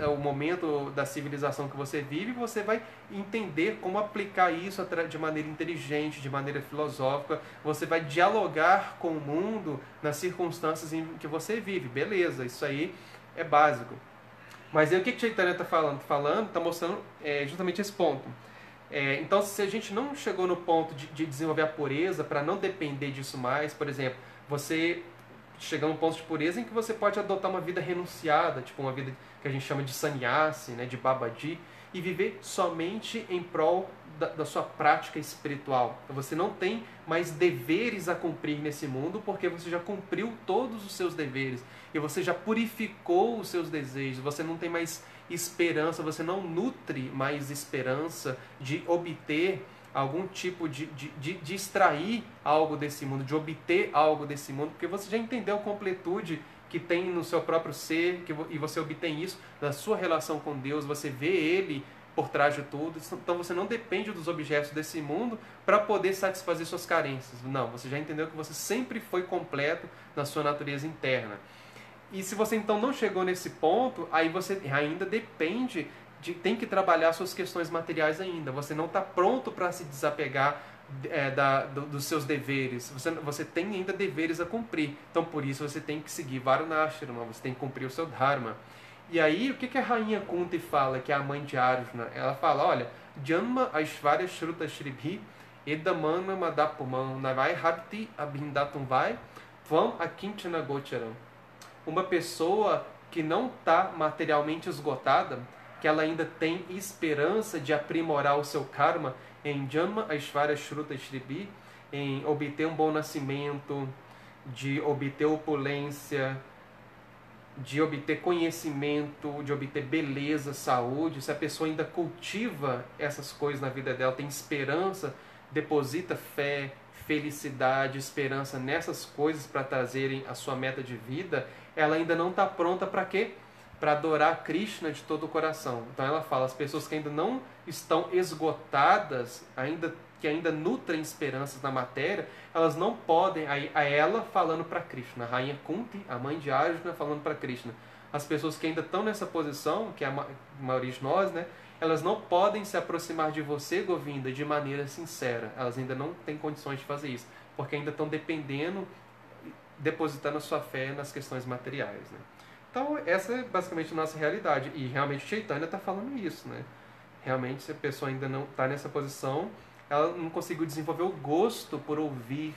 o momento da civilização que você vive, você vai entender como aplicar isso de maneira inteligente, de maneira filosófica, você vai dialogar com o mundo nas circunstâncias em que você vive. Beleza, isso aí é básico. Mas aí o que Chaitanya está falando? Está mostrando justamente esse ponto. Então, se a gente não chegou no ponto de desenvolver a pureza para não depender disso mais, por exemplo, você chega num ponto de pureza em que você pode adotar uma vida renunciada, tipo uma vida que a gente chama de sannyasi, né, de babaji, e viver somente em prol da sua prática espiritual. Então, você não tem mais deveres a cumprir nesse mundo, porque você já cumpriu todos os seus deveres, e você já purificou os seus desejos, você não tem mais esperança, você não nutre mais esperança de obter algum tipo de extrair algo desse mundo, de obter algo desse mundo, porque você já entendeu a completude que tem no seu próprio ser, e você obtém isso na sua relação com Deus, você vê Ele por trás de tudo, então você não depende dos objetos desse mundo para poder satisfazer suas carências. Não, você já entendeu que você sempre foi completo na sua natureza interna. E se você então não chegou nesse ponto, aí você ainda depende tem que trabalhar suas questões materiais ainda. Você não está pronto para se desapegar dos seus deveres. Você tem ainda deveres a cumprir. Então, por isso, você tem que seguir Varunashrama, você tem que cumprir o seu Dharma. E aí, o que a rainha Kunti fala, que é a mãe de Arjuna? Ela fala, olha, Janma Aishvarya Shruta Shribhi Edamana Madapumam Navai Habti Abhindatum Vai Tvam Akinchana Gocharam. Uma pessoa que não está materialmente esgotada, que ela ainda tem esperança de aprimorar o seu karma em Janma Aishvarya Shruta Shribhi, em obter um bom nascimento, de obter opulência, de obter conhecimento, de obter beleza, saúde. Se a pessoa ainda cultiva essas coisas na vida dela, tem esperança deposita fé, felicidade, esperança nessas coisas para trazerem a sua meta de vida, ela ainda não está pronta para quê? Para adorar Krishna de todo o coração. Então ela fala, as pessoas que ainda não estão esgotadas, que ainda nutrem esperanças na matéria, elas não podem, a ela falando para Krishna, a rainha Kunti, a mãe de Arjuna, falando para Krishna. As pessoas que ainda estão nessa posição, que é a maioria de nós, né, elas não podem se aproximar de você, Govinda, de maneira sincera. Elas ainda não têm condições de fazer isso, porque ainda estão depositando a sua fé nas questões materiais, né? Então, essa é basicamente a nossa realidade. E realmente o Chaitanya está falando isso, né? Realmente, se a pessoa ainda não está nessa posição, ela não conseguiu desenvolver o gosto por ouvir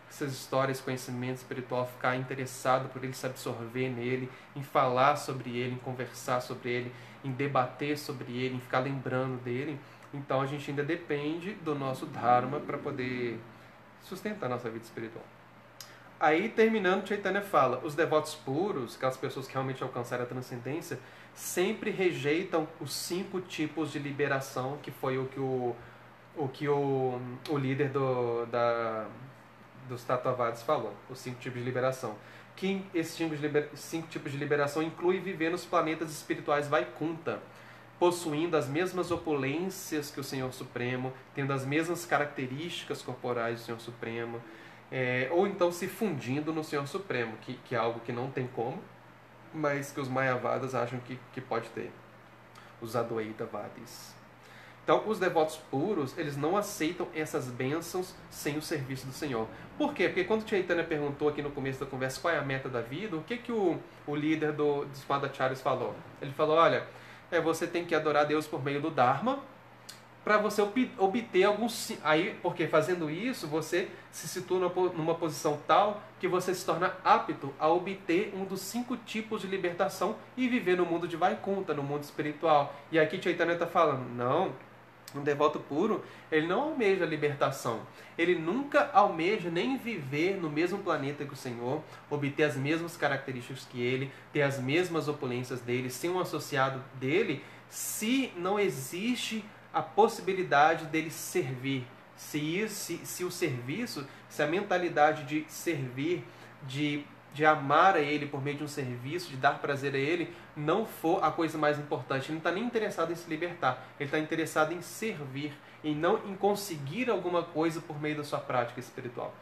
essas histórias, conhecimento espiritual, ficar interessado por ele, se absorver nele, em falar sobre ele, em conversar sobre ele, em debater sobre ele, em ficar lembrando dele. Então, a gente ainda depende do nosso Dharma para poder sustentar a nossa vida espiritual. Aí, terminando, Chaitanya fala, os devotos puros, aquelas pessoas que realmente alcançaram a transcendência, sempre rejeitam os 5 tipos de liberação, que foi o que o líder dos Tattvavadis falou, os 5 tipos de liberação. Que esses 5 tipos de liberação incluem viver nos planetas espirituais Vaikunta, possuindo as mesmas opulências que o Senhor Supremo, tendo as mesmas características corporais do Senhor Supremo, ou então se fundindo no Senhor Supremo, que é algo que não tem como, mas que os Mayavadas acham que pode ter, os Advaitavadis. Então, os devotos puros, eles não aceitam essas bênçãos sem o serviço do Senhor. Por quê? Porque quando Chaitanya perguntou aqui no começo da conversa qual é a meta da vida, o que o líder dos Madhacharyas falou? Ele falou, olha, você tem que adorar Deus por meio do Dharma, para você obter alguns... Aí, porque fazendo isso, você se situa numa posição tal que você se torna apto a obter um dos 5 tipos de libertação e viver no mundo de Vaikunta, no mundo espiritual. E aqui Chaitanya está falando, não, um devoto puro, ele não almeja a libertação. Ele nunca almeja nem viver no mesmo planeta que o Senhor, obter as mesmas características que ele, ter as mesmas opulências dele, ser um associado dele, se não existe a possibilidade dele servir. Se o serviço, se a mentalidade de servir, de amar a ele por meio de um serviço, de dar prazer a ele, não for a coisa mais importante. Ele não está nem interessado em se libertar. Ele está interessado em servir, em conseguir alguma coisa por meio da sua prática espiritual.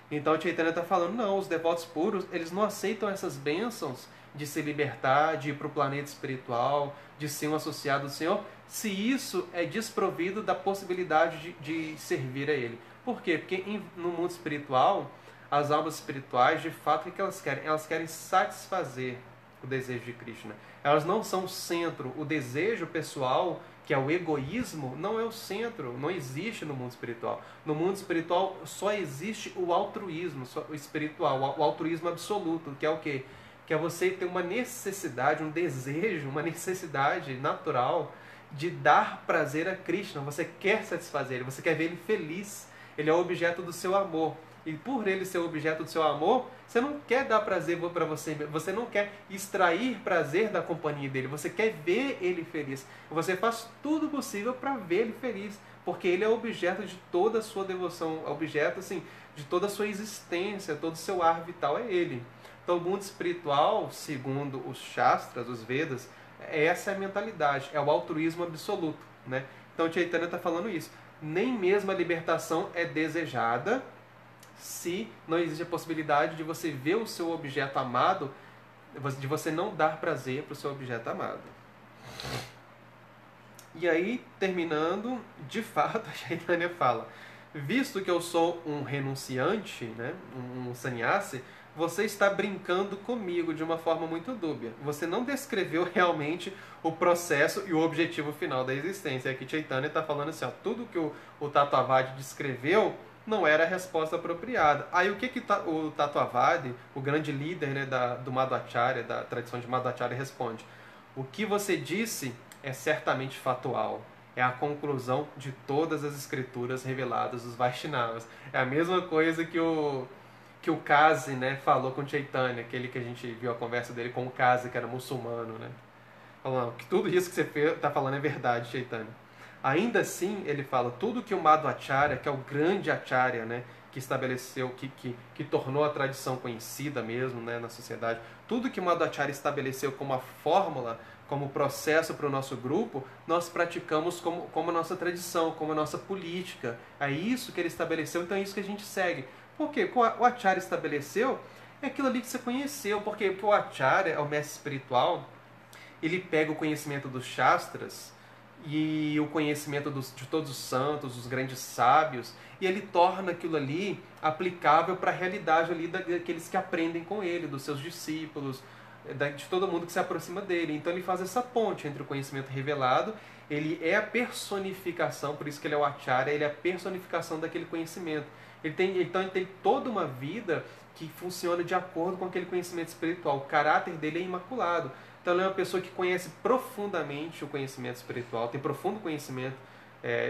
Então Chaitanya está falando, não, os devotos puros, eles não aceitam essas bênçãos de se libertar, de ir para o planeta espiritual, de ser um associado do Senhor, se isso é desprovido da possibilidade de servir a Ele. Por quê? Porque no mundo espiritual, as almas espirituais, de fato, o que elas querem? Elas querem satisfazer o desejo de Krishna. Elas não são o centro. O desejo pessoal, que é o egoísmo, não é o centro, não existe no mundo espiritual. No mundo espiritual só existe o altruísmo o espiritual, o altruísmo absoluto, que é o quê? Que é você ter uma necessidade, um desejo, uma necessidade natural de dar prazer a Krishna. Você quer satisfazer ele, você quer ver ele feliz. Ele é o objeto do seu amor. E por ele ser o objeto do seu amor, você não quer dar prazer para você, você não quer extrair prazer da companhia dele, você quer ver ele feliz. Você faz tudo possível para ver ele feliz, porque ele é o objeto de toda a sua devoção, objeto assim, de toda a sua existência, todo o seu ar vital é ele. Então o mundo espiritual, segundo os Shastras, os Vedas, essa é a mentalidade, é o altruísmo absoluto, né? Então Chaitanya está falando isso. Nem mesmo a libertação é desejada se não existe a possibilidade de você ver o seu objeto amado, de você não dar prazer para o seu objeto amado. E aí, terminando, de fato, a Chaitanya fala, visto que eu sou um renunciante, né, um sannyasi, você está brincando comigo de uma forma muito dúbia. Você não descreveu realmente o processo e o objetivo final da existência. Aqui Chaitanya está falando assim, ó, tudo que o Tattvavadi descreveu não era a resposta apropriada. Aí o que o Tattvavadi, o grande líder, né, do Madhvacharya, da tradição de Madhvacharya, responde? O que você disse é certamente fatual. É a conclusão de todas as escrituras reveladas dos Vaishnavas. É a mesma coisa que o Kazi, né, falou com Chaitanya, aquele que a gente viu a conversa dele com o Kazi, que era muçulmano, né? Falando que tudo isso que você está falando é verdade, Chaitanya. Ainda assim, ele fala, tudo que o Madhvacharya, que é o grande Acharya, né, que estabeleceu, que tornou a tradição conhecida mesmo, né, na sociedade, tudo que o Madhvacharya estabeleceu como a fórmula, como processo para o nosso grupo, nós praticamos como a nossa tradição, como a nossa política. É isso que ele estabeleceu, então é isso que a gente segue. Por quê? O Acharya estabeleceu, é aquilo ali que você conheceu. Por quê? Porque o Acharya é o mestre espiritual, ele pega o conhecimento dos Shastras e o conhecimento de todos os santos, os grandes sábios, e ele torna aquilo ali aplicável para a realidade ali daqueles que aprendem com ele, dos seus discípulos, de todo mundo que se aproxima dele. Então ele faz essa ponte entre o conhecimento revelado, ele é a personificação, por isso que ele é o Acharya, ele é a personificação daquele conhecimento. Então ele tem toda uma vida que funciona de acordo com aquele conhecimento espiritual. O caráter dele é imaculado. Então ele é uma pessoa que conhece profundamente o conhecimento espiritual, tem profundo conhecimento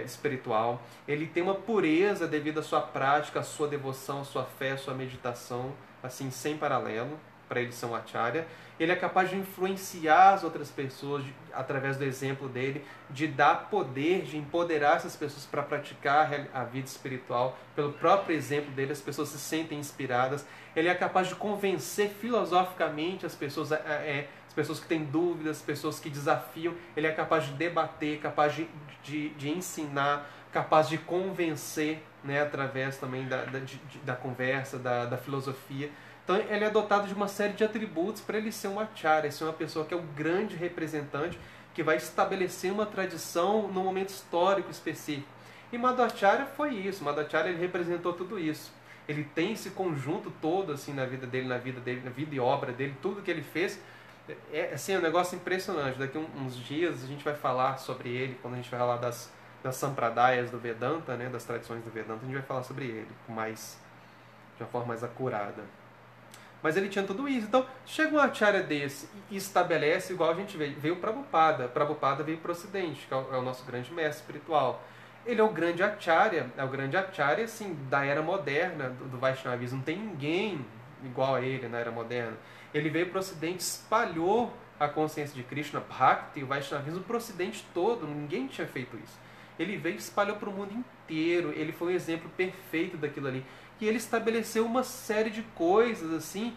espiritual. Ele tem uma pureza devido à sua prática, à sua devoção, à sua fé, à sua meditação, assim, sem paralelo, para ele ser um Acharya. Ele é capaz de influenciar as outras pessoas através do exemplo dele, de dar poder, de empoderar essas pessoas para praticar a vida espiritual. Pelo próprio exemplo dele, as pessoas se sentem inspiradas. Ele é capaz de convencer filosoficamente as pessoas que têm dúvidas, as pessoas que desafiam. Ele é capaz de debater, capaz de ensinar, capaz de convencer, né, através também da conversa, da filosofia. Então ele é dotado de uma série de atributos para ele ser um Acharya, ser uma pessoa que é o grande representante, que vai estabelecer uma tradição num momento histórico específico. E Madhvacharya foi isso. Madhvacharya ele representou tudo isso. Ele tem esse conjunto todo assim na vida dele, na vida e obra dele, tudo que ele fez. É assim, um negócio impressionante. Daqui uns dias a gente vai falar sobre ele, quando a gente vai falar das sampradayas do Vedanta, né, das tradições do Vedanta, a gente vai falar sobre ele de uma forma mais acurada. Mas ele tinha tudo isso. Então, chega um Acharya desse e estabelece, igual a gente veio o Prabhupada. Prabhupada veio para o Ocidente, que é o nosso grande mestre espiritual. Ele é o grande Acharya, assim, da era moderna do Vaishnavismo. Não tem ninguém igual a ele na era moderna. Ele veio para o Ocidente, espalhou a consciência de Krishna, Bhakti, o Vaishnavismo para o Ocidente todo. Ninguém tinha feito isso. Ele veio e espalhou para o mundo inteiro. Ele foi um exemplo perfeito daquilo ali. E ele estabeleceu uma série de coisas, assim,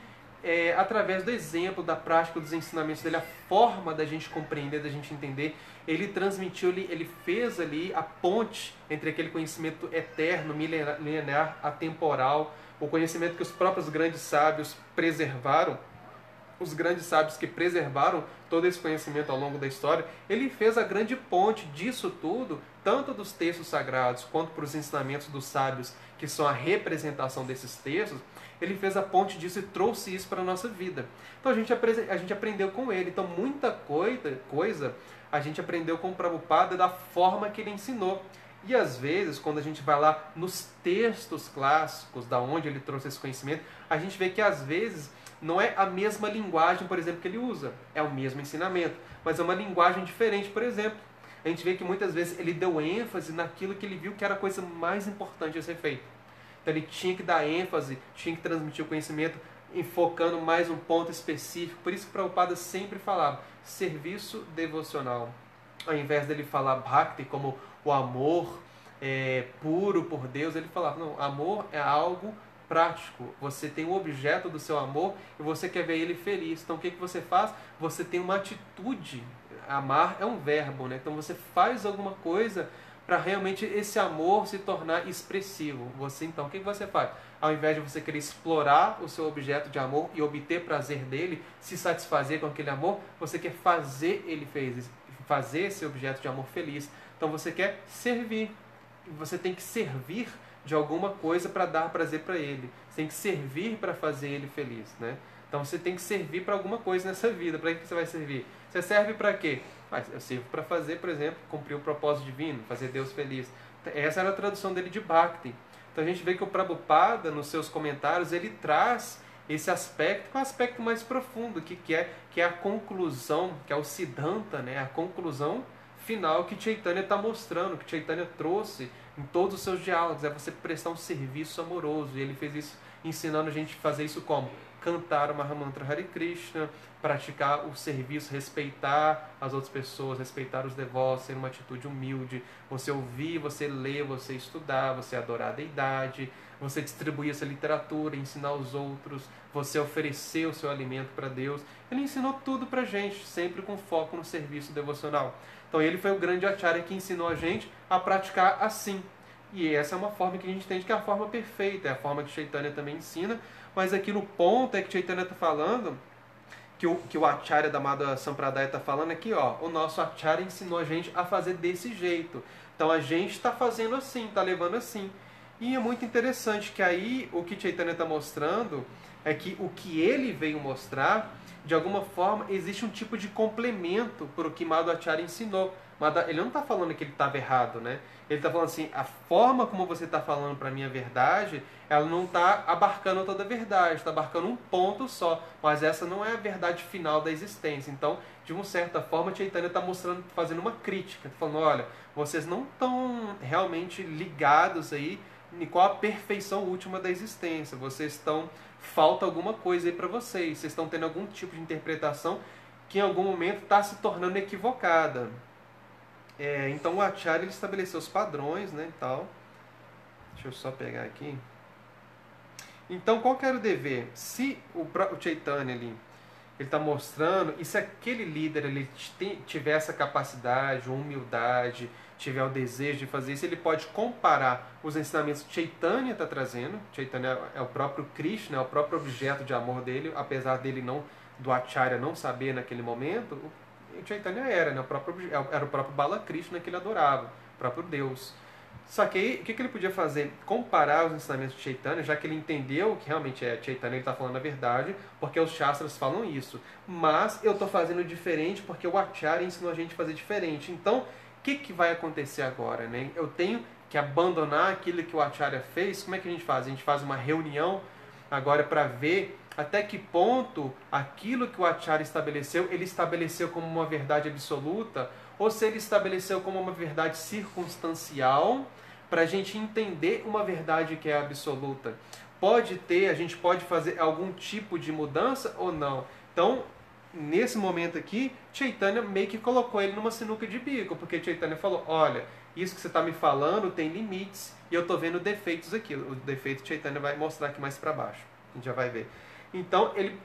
através do exemplo, da prática, dos ensinamentos dele, a forma da gente compreender, da gente entender. Ele transmitiu, ele fez ali a ponte entre aquele conhecimento eterno, milenar, atemporal, o conhecimento que os próprios grandes sábios preservaram, os grandes sábios que preservaram todo esse conhecimento ao longo da história. Ele fez a grande ponte disso tudo, tanto dos textos sagrados quanto para os ensinamentos dos sábios, que são a representação desses textos. Ele fez a ponte disso e trouxe isso para a nossa vida. Então a gente aprendeu com ele. Então muita coisa a gente aprendeu com o Prabhupada da forma que ele ensinou. E às vezes, quando a gente vai lá nos textos clássicos, da onde ele trouxe esse conhecimento, a gente vê que às vezes não é a mesma linguagem, por exemplo, que ele usa. É o mesmo ensinamento, mas é uma linguagem diferente, por exemplo. A gente vê que muitas vezes ele deu ênfase naquilo que ele viu que era a coisa mais importante a ser feita. Então ele tinha que dar ênfase, tinha que transmitir o conhecimento, enfocando mais um ponto específico. Por isso que o Prabhupada sempre falava serviço devocional. Ao invés dele falar Bhakti como o amor puro por Deus, ele falava, não, amor é algo prático. Você tem um objeto do seu amor e você quer ver ele feliz. Então o que você faz? Você tem uma atitude. Amar é um verbo, né? Então você faz alguma coisa para realmente esse amor se tornar expressivo. Então o que você faz? Ao invés de você querer explorar o seu objeto de amor e obter prazer dele, se satisfazer com aquele amor, você quer fazer ele feliz, fazer esse objeto de amor feliz. Então você quer servir. Você tem que servir de alguma coisa para dar prazer para ele. Você tem que servir para fazer ele feliz, né? Então você tem que servir para alguma coisa nessa vida. Para que você vai servir? Você serve para quê? Eu sirvo para fazer, por exemplo, cumprir o propósito divino, fazer Deus feliz. Essa era a tradução dele de Bhakti. Então a gente vê que o Prabhupada, nos seus comentários, ele traz esse aspecto, que é um aspecto mais profundo, que é a conclusão, que é o Siddhanta, né? A conclusão final que Chaitanya está mostrando, que Chaitanya trouxe em todos os seus diálogos, é você prestar um serviço amoroso. E ele fez isso ensinando a gente a fazer isso como? cantar o Mahamantra Hare Krishna, praticar o serviço, respeitar as outras pessoas, respeitar os devotos, ter uma atitude humilde, você ouvir, você ler, você estudar, você adorar a deidade, você distribuir essa literatura, ensinar aos outros, você oferecer o seu alimento para Deus. Ele ensinou tudo para a gente, sempre com foco no serviço devocional. Então ele foi o grande acharya que ensinou a gente a praticar assim. E essa é uma forma que a gente entende que é a forma perfeita, é a forma que Chaitanya também ensina, mas aqui no ponto é que Chaitanya está falando, que o Acharya da Madhva Sampradaya está falando aqui, ó, o nosso Acharya ensinou a gente a fazer desse jeito. Então a gente está fazendo assim, está levando assim. E é muito interessante que aí o que Chaitanya está mostrando é que o que ele veio mostrar, de alguma forma, existe um tipo de complemento para o que Madhvacharya ensinou. Ele não está falando que ele estava errado, né? Ele está falando assim, a forma como você está falando para mim a verdade, ela não está abarcando toda a verdade, está abarcando um ponto só, mas essa não é a verdade final da existência. Então, de uma certa forma, Chaitanya está mostrando, fazendo uma crítica, falando, olha, vocês não estão realmente ligados aí em qual a perfeição última da existência, vocês estão, falta alguma coisa aí para vocês estão tendo algum tipo de interpretação que em algum momento está se tornando equivocada. Então o Acharya ele estabeleceu os padrões, né, e tal. Deixa eu só pegar aqui. Então qual que era o dever? Se o Chaitanya ele está mostrando, e se aquele líder ele tiver essa capacidade, humildade, tiver o desejo de fazer isso, ele pode comparar os ensinamentos que Chaitanya está trazendo. Chaitanya é o próprio Krishna, é o próprio objeto de amor dele, apesar dele não, do Acharya não saber naquele momento, o Chaitanya era, né? Era o próprio Balakrishna que ele adorava, o próprio Deus. Só que aí, o que ele podia fazer? Comparar os ensinamentos de Chaitanya, já que ele entendeu que realmente Chaitanya está falando a verdade, porque os Shastras falam isso. Mas eu estou fazendo diferente porque o Acharya ensinou a gente a fazer diferente. Então, o que vai acontecer agora, né? Eu tenho que abandonar aquilo que o Acharya fez. Como é que a gente faz? A gente faz uma reunião agora para ver até que ponto aquilo que o Acharya estabeleceu, ele estabeleceu como uma verdade absoluta, ou se ele estabeleceu como uma verdade circunstancial, para a gente entender uma verdade que é absoluta. A gente pode fazer algum tipo de mudança ou não. Então, nesse momento aqui, Chaitanya meio que colocou ele numa sinuca de bico, porque Chaitanya falou, olha, isso que você está me falando tem limites, e eu estou vendo defeitos aqui. O defeito Chaitanya vai mostrar aqui mais para baixo. A gente já vai ver. Então, ele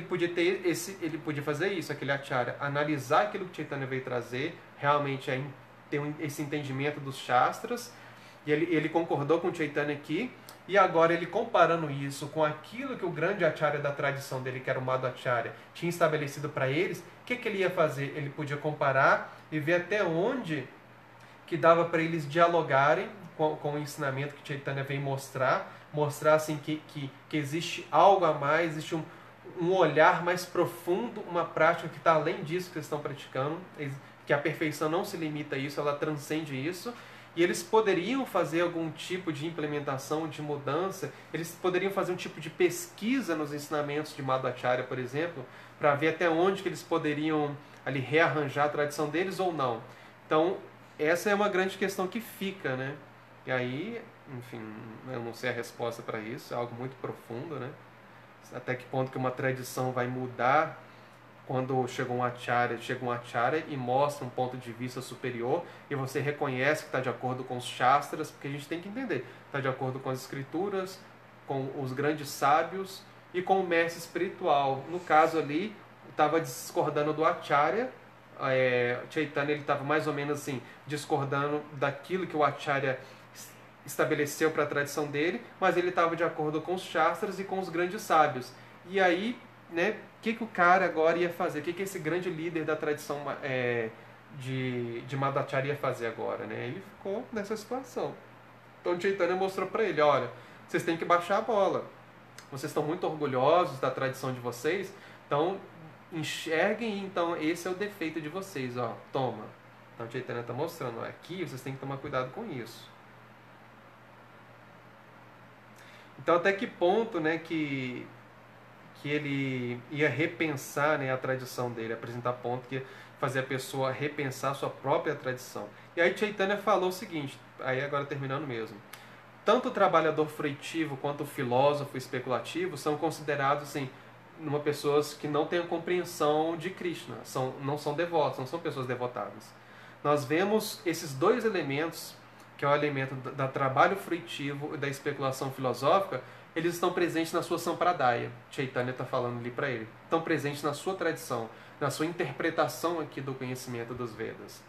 podia fazer isso, aquele Acharya, analisar aquilo que Chaitanya veio trazer, realmente ter esse entendimento dos Shastras, e ele concordou com Chaitanya aqui, e agora ele comparando isso com aquilo que o grande Acharya da tradição dele, que era o Madhvacharya, tinha estabelecido para eles, o que ele ia fazer? Ele podia comparar e ver até onde que dava para eles dialogarem com o ensinamento que Chaitanya veio mostrar assim que existe algo a mais, existe um olhar mais profundo, uma prática que está além disso que eles estão praticando, que a perfeição não se limita a isso, ela transcende isso, e eles poderiam fazer algum tipo de implementação, de mudança, eles poderiam fazer um tipo de pesquisa nos ensinamentos de Madhvacharya, por exemplo, para ver até onde que eles poderiam ali rearranjar a tradição deles ou não. Então, essa é uma grande questão que fica, né? E aí, enfim, eu não sei a resposta para isso, é algo muito profundo, né? Até que ponto que uma tradição vai mudar quando chega um Acharya e mostra um ponto de vista superior e você reconhece que está de acordo com os Shastras, porque a gente tem que entender, está de acordo com as escrituras, com os grandes sábios e com o mestre espiritual. No caso ali, estava discordando do Acharya, Chaitanya estava mais ou menos assim, discordando daquilo que o Acharya estabeleceu para a tradição dele, mas ele estava de acordo com os Shastras e com os grandes sábios. E aí, né, o que o cara agora ia fazer? O que esse grande líder da tradição de Madhvacharya ia fazer agora? Né? Ele ficou nessa situação. Então Chaitanya mostrou para ele, olha, vocês têm que baixar a bola. Vocês estão muito orgulhosos da tradição de vocês, então enxerguem, então esse é o defeito de vocês, ó, toma. Então Chaitanya está mostrando, ó, aqui vocês têm que tomar cuidado com isso. Então até que ponto, né, que ele ia repensar, né, a tradição dele, apresentar ponto que ia fazer a pessoa repensar a sua própria tradição. E aí Chaitanya falou o seguinte, aí agora terminando mesmo, tanto o trabalhador frutivo quanto o filósofo especulativo são considerados assim, pessoas que não têm a compreensão de Krishna, não são devotos, não são pessoas devotadas. Nós vemos esses dois elementos, que é o elemento da trabalho frutivo e da especulação filosófica, eles estão presentes na sua Sampradaya. Chaitanya está falando ali para ele. Estão presentes na sua tradição, na sua interpretação aqui do conhecimento dos Vedas.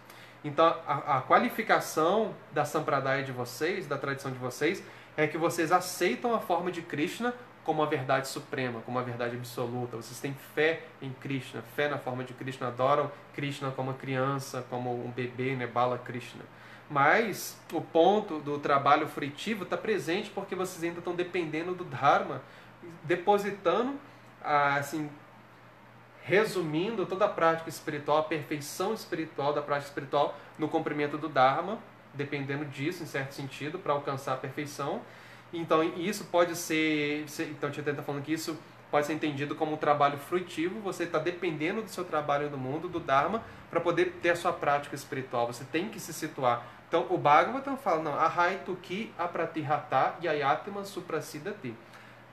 Então, a qualificação da Sampradaya de vocês, da tradição de vocês, é que vocês aceitam a forma de Krishna como a verdade suprema, como a verdade absoluta. Vocês têm fé em Krishna, fé na forma de Krishna, adoram Krishna como criança, como um bebê, né, Bala Krishna. Mas o ponto do trabalho frutivo está presente porque vocês ainda estão dependendo do Dharma, depositando, assim, resumindo toda a prática espiritual, a perfeição espiritual da prática espiritual no cumprimento do Dharma, dependendo disso, em certo sentido, para alcançar a perfeição. Então, isso pode ser... Então, a gente está falando que isso pode ser entendido como um trabalho frutivo. Você está dependendo do seu trabalho no mundo, do Dharma, para poder ter a sua prática espiritual. Você tem que se situar. Então, o Bhagavatam fala, não, Ahaituki apratihata yayatma suprasidati.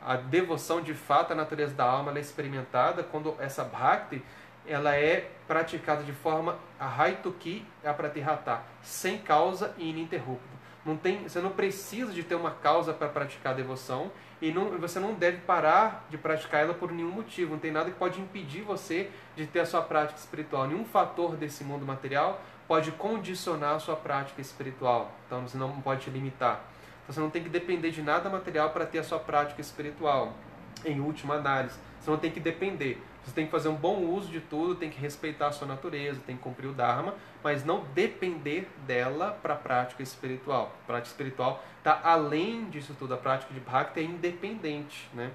A devoção, de fato, a natureza da alma, ela é experimentada quando essa bhakti, ela é praticada de forma Ahaituki apratihata, sem causa e ininterrupta. Você não precisa de ter uma causa para praticar a devoção e você não deve parar de praticar ela por nenhum motivo. Não tem nada que pode impedir você de ter a sua prática espiritual. Nenhum fator desse mundo material pode condicionar a sua prática espiritual. Então você não pode te limitar. Você não tem que depender de nada material para ter a sua prática espiritual. Em última análise, você não tem que depender. Você tem que fazer um bom uso de tudo, tem que respeitar a sua natureza, tem que cumprir o Dharma, mas não depender dela para a prática espiritual. A prática espiritual está além disso tudo. A prática de Bhakti é independente, né?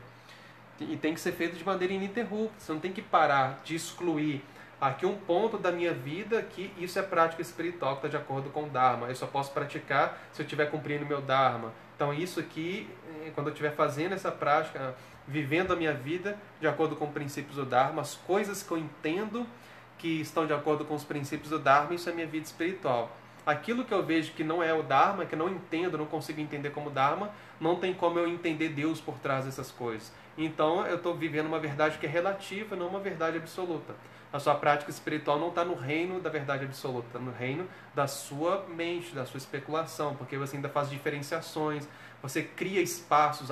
E tem que ser feita de maneira ininterrupta. Você não tem que parar de excluir aqui um ponto da minha vida que isso é prática espiritual, que está de acordo com o Dharma. Eu só posso praticar se eu estiver cumprindo o meu Dharma. Então isso aqui, quando eu estiver fazendo essa prática, vivendo a minha vida de acordo com os princípios do Dharma, as coisas que eu entendo que estão de acordo com os princípios do Dharma, isso é minha vida espiritual. Aquilo que eu vejo que não é o Dharma, que eu não entendo, não consigo entender como Dharma, não tem como eu entender Deus por trás dessas coisas. Então eu estou vivendo uma verdade que é relativa, não uma verdade absoluta. A sua prática espiritual não está no reino da verdade absoluta, está no reino da sua mente, da sua especulação, porque você ainda faz diferenciações, você cria espaços,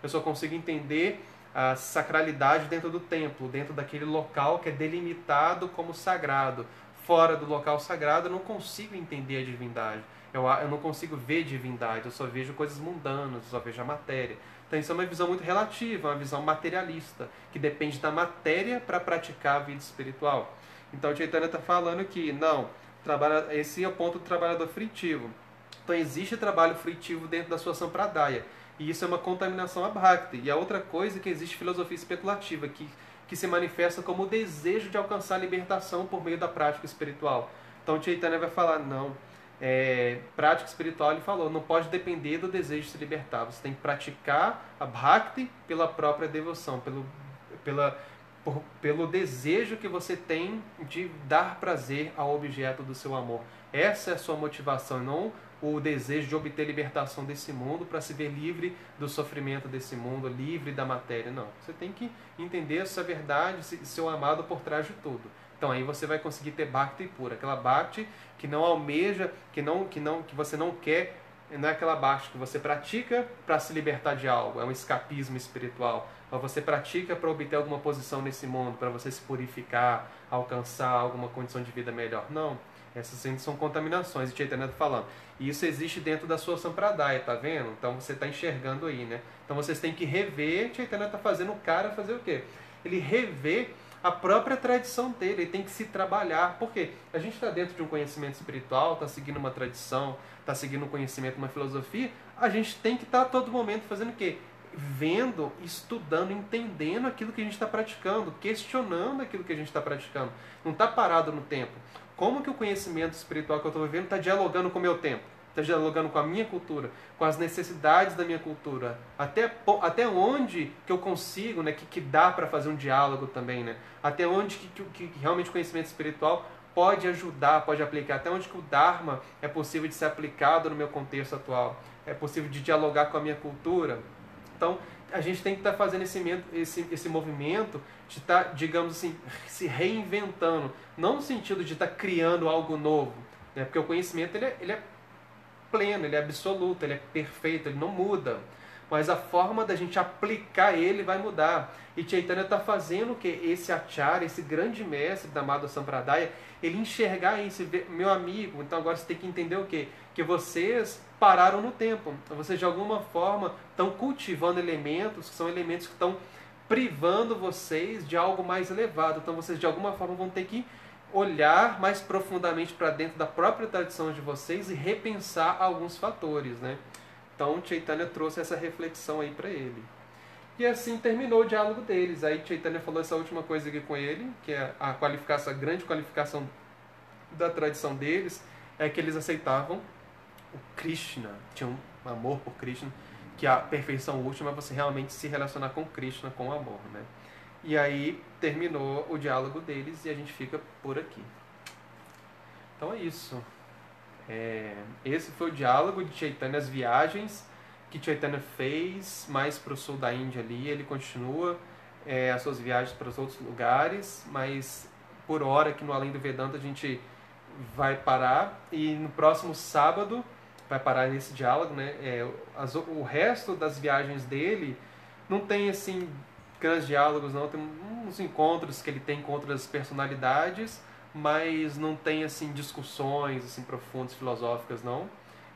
eu só consigo entender a sacralidade dentro do templo, dentro daquele local que é delimitado como sagrado. Fora do local sagrado eu não consigo entender a divindade, eu não consigo ver divindade, eu só vejo coisas mundanas, eu só vejo a matéria. Então isso é uma visão muito relativa, uma visão materialista, que depende da matéria para praticar a vida espiritual. Então o Chaitanya está falando que, não, esse é o ponto do trabalhador frutivo. Então existe trabalho frutivo dentro da sua Sampradaya, e isso é uma contaminação a Bhakti. E a outra coisa é que existe filosofia especulativa, que se manifesta como o desejo de alcançar a libertação por meio da prática espiritual. Então o Chaitanya vai falar, não, prática espiritual, ele falou, não pode depender do desejo de se libertar. Você tem que praticar a Bhakti pela própria devoção, pelo desejo que você tem de dar prazer ao objeto do seu amor. Essa é a sua motivação, não o desejo de obter libertação desse mundo para se ver livre do sofrimento desse mundo, livre da matéria. Não, você tem que entender essa verdade, seu amado por trás de tudo. Então aí você vai conseguir ter Bhakti pura, aquela Bhakti que não almeja, que você não quer, não é aquela Bhakti que você pratica para se libertar de algo, é um escapismo espiritual. Ou você pratica para obter alguma posição nesse mundo, para você se purificar, alcançar alguma condição de vida melhor. Não, essas são contaminações, e Chaitanya está falando. E isso existe dentro da sua Sampradaya, tá vendo? Então você está enxergando aí, né? Então vocês têm que rever, Chaitanya está fazendo o cara fazer o quê? Ele rever a própria tradição dele, ele tem que se trabalhar. Por quê? A gente está dentro de um conhecimento espiritual, está seguindo uma tradição, está seguindo um conhecimento, uma filosofia, a gente tem que estar a todo momento fazendo o quê? Vendo, estudando, entendendo aquilo que a gente está praticando, questionando aquilo que a gente está praticando. Não está parado no tempo. Como que o conhecimento espiritual que eu estou vivendo está dialogando com o meu tempo? Está dialogando com a minha cultura, com as necessidades da minha cultura? Até onde que eu consigo, né, que dá para fazer um diálogo também, né? Até onde que realmente o conhecimento espiritual pode ajudar, pode aplicar, até onde que o Dharma é possível de ser aplicado no meu contexto atual, é possível de dialogar com a minha cultura. Então, a gente tem que estar fazendo esse movimento de estar, digamos assim, se reinventando, não no sentido de estar criando algo novo, né? Porque o conhecimento ele é pleno, ele é absoluto, ele é perfeito, ele não muda. Mas a forma da gente aplicar ele vai mudar. E Chaitanya está fazendo que esse acharya, esse grande mestre da Madhva Sampradaya, ele enxergar isso, ver, meu amigo, então agora você tem que entender o quê? Que vocês pararam no tempo. Vocês de alguma forma estão cultivando elementos, que são elementos que estão privando vocês de algo mais elevado. Então vocês de alguma forma vão ter que olhar mais profundamente para dentro da própria tradição de vocês e repensar alguns fatores, né? Então Chaitanya trouxe essa reflexão aí para ele. E assim terminou o diálogo deles. Aí Chaitanya falou essa última coisa aqui com ele, que é a qualificação, a grande qualificação da tradição deles, é que eles aceitavam o Krishna, tinham um amor por Krishna, que a perfeição última é você realmente se relacionar com Krishna, com amor, né? E aí terminou o diálogo deles e a gente fica por aqui. Então é isso. Esse foi o diálogo de Chaitanya, as viagens que Chaitanya fez mais para o sul da Índia ali. Ele continua as suas viagens para os outros lugares, mas por hora aqui no Além do Vedanta a gente vai parar, e no próximo sábado vai parar nesse diálogo, né? O resto das viagens dele não tem assim grandes diálogos, não, tem uns encontros que ele tem com outras personalidades, mas não tem assim discussões assim profundas, filosóficas, não.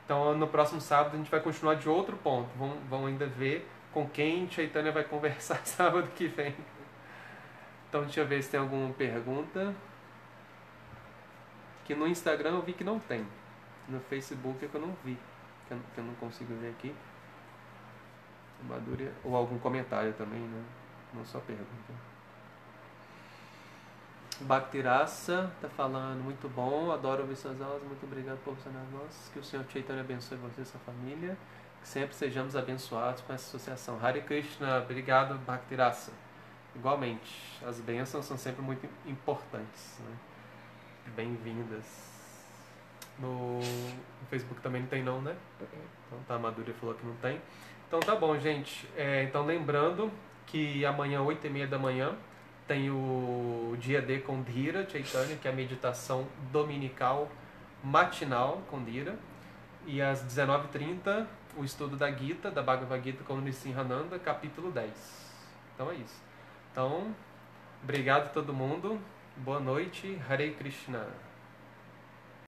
Então no próximo sábado a gente vai continuar de outro ponto. Vão ainda ver com quem Chaitanya vai conversar sábado que vem. Então deixa eu ver se tem alguma pergunta. Que no Instagram eu vi que não tem. No Facebook é que eu não vi. Que eu não consigo ver aqui. Madhurya, ou algum comentário também, né? Não só pergunta. Bhaktirasa está falando, muito bom, adoro ouvir suas aulas, muito obrigado por você nas nossas. Que o Senhor Chaitanya abençoe você e sua família. Que sempre sejamos abençoados com essa associação. Hare Krishna, obrigado Bhaktirasa. Igualmente, as bênçãos são sempre muito importantes, né? Bem-vindas. No Facebook também não tem não, né? Então tá, a Madhurya falou que não tem. Então tá bom, gente. Então lembrando que amanhã, 8h30 da manhã, tem o dia D com Dhira Chaitanya, que é a meditação dominical matinal com Dhira. E às 19h30, o estudo da Gita, da Bhagavad Gita com Nrsimhananda, capítulo 10. Então é isso. Então, obrigado a todo mundo. Boa noite. Hare Krishna.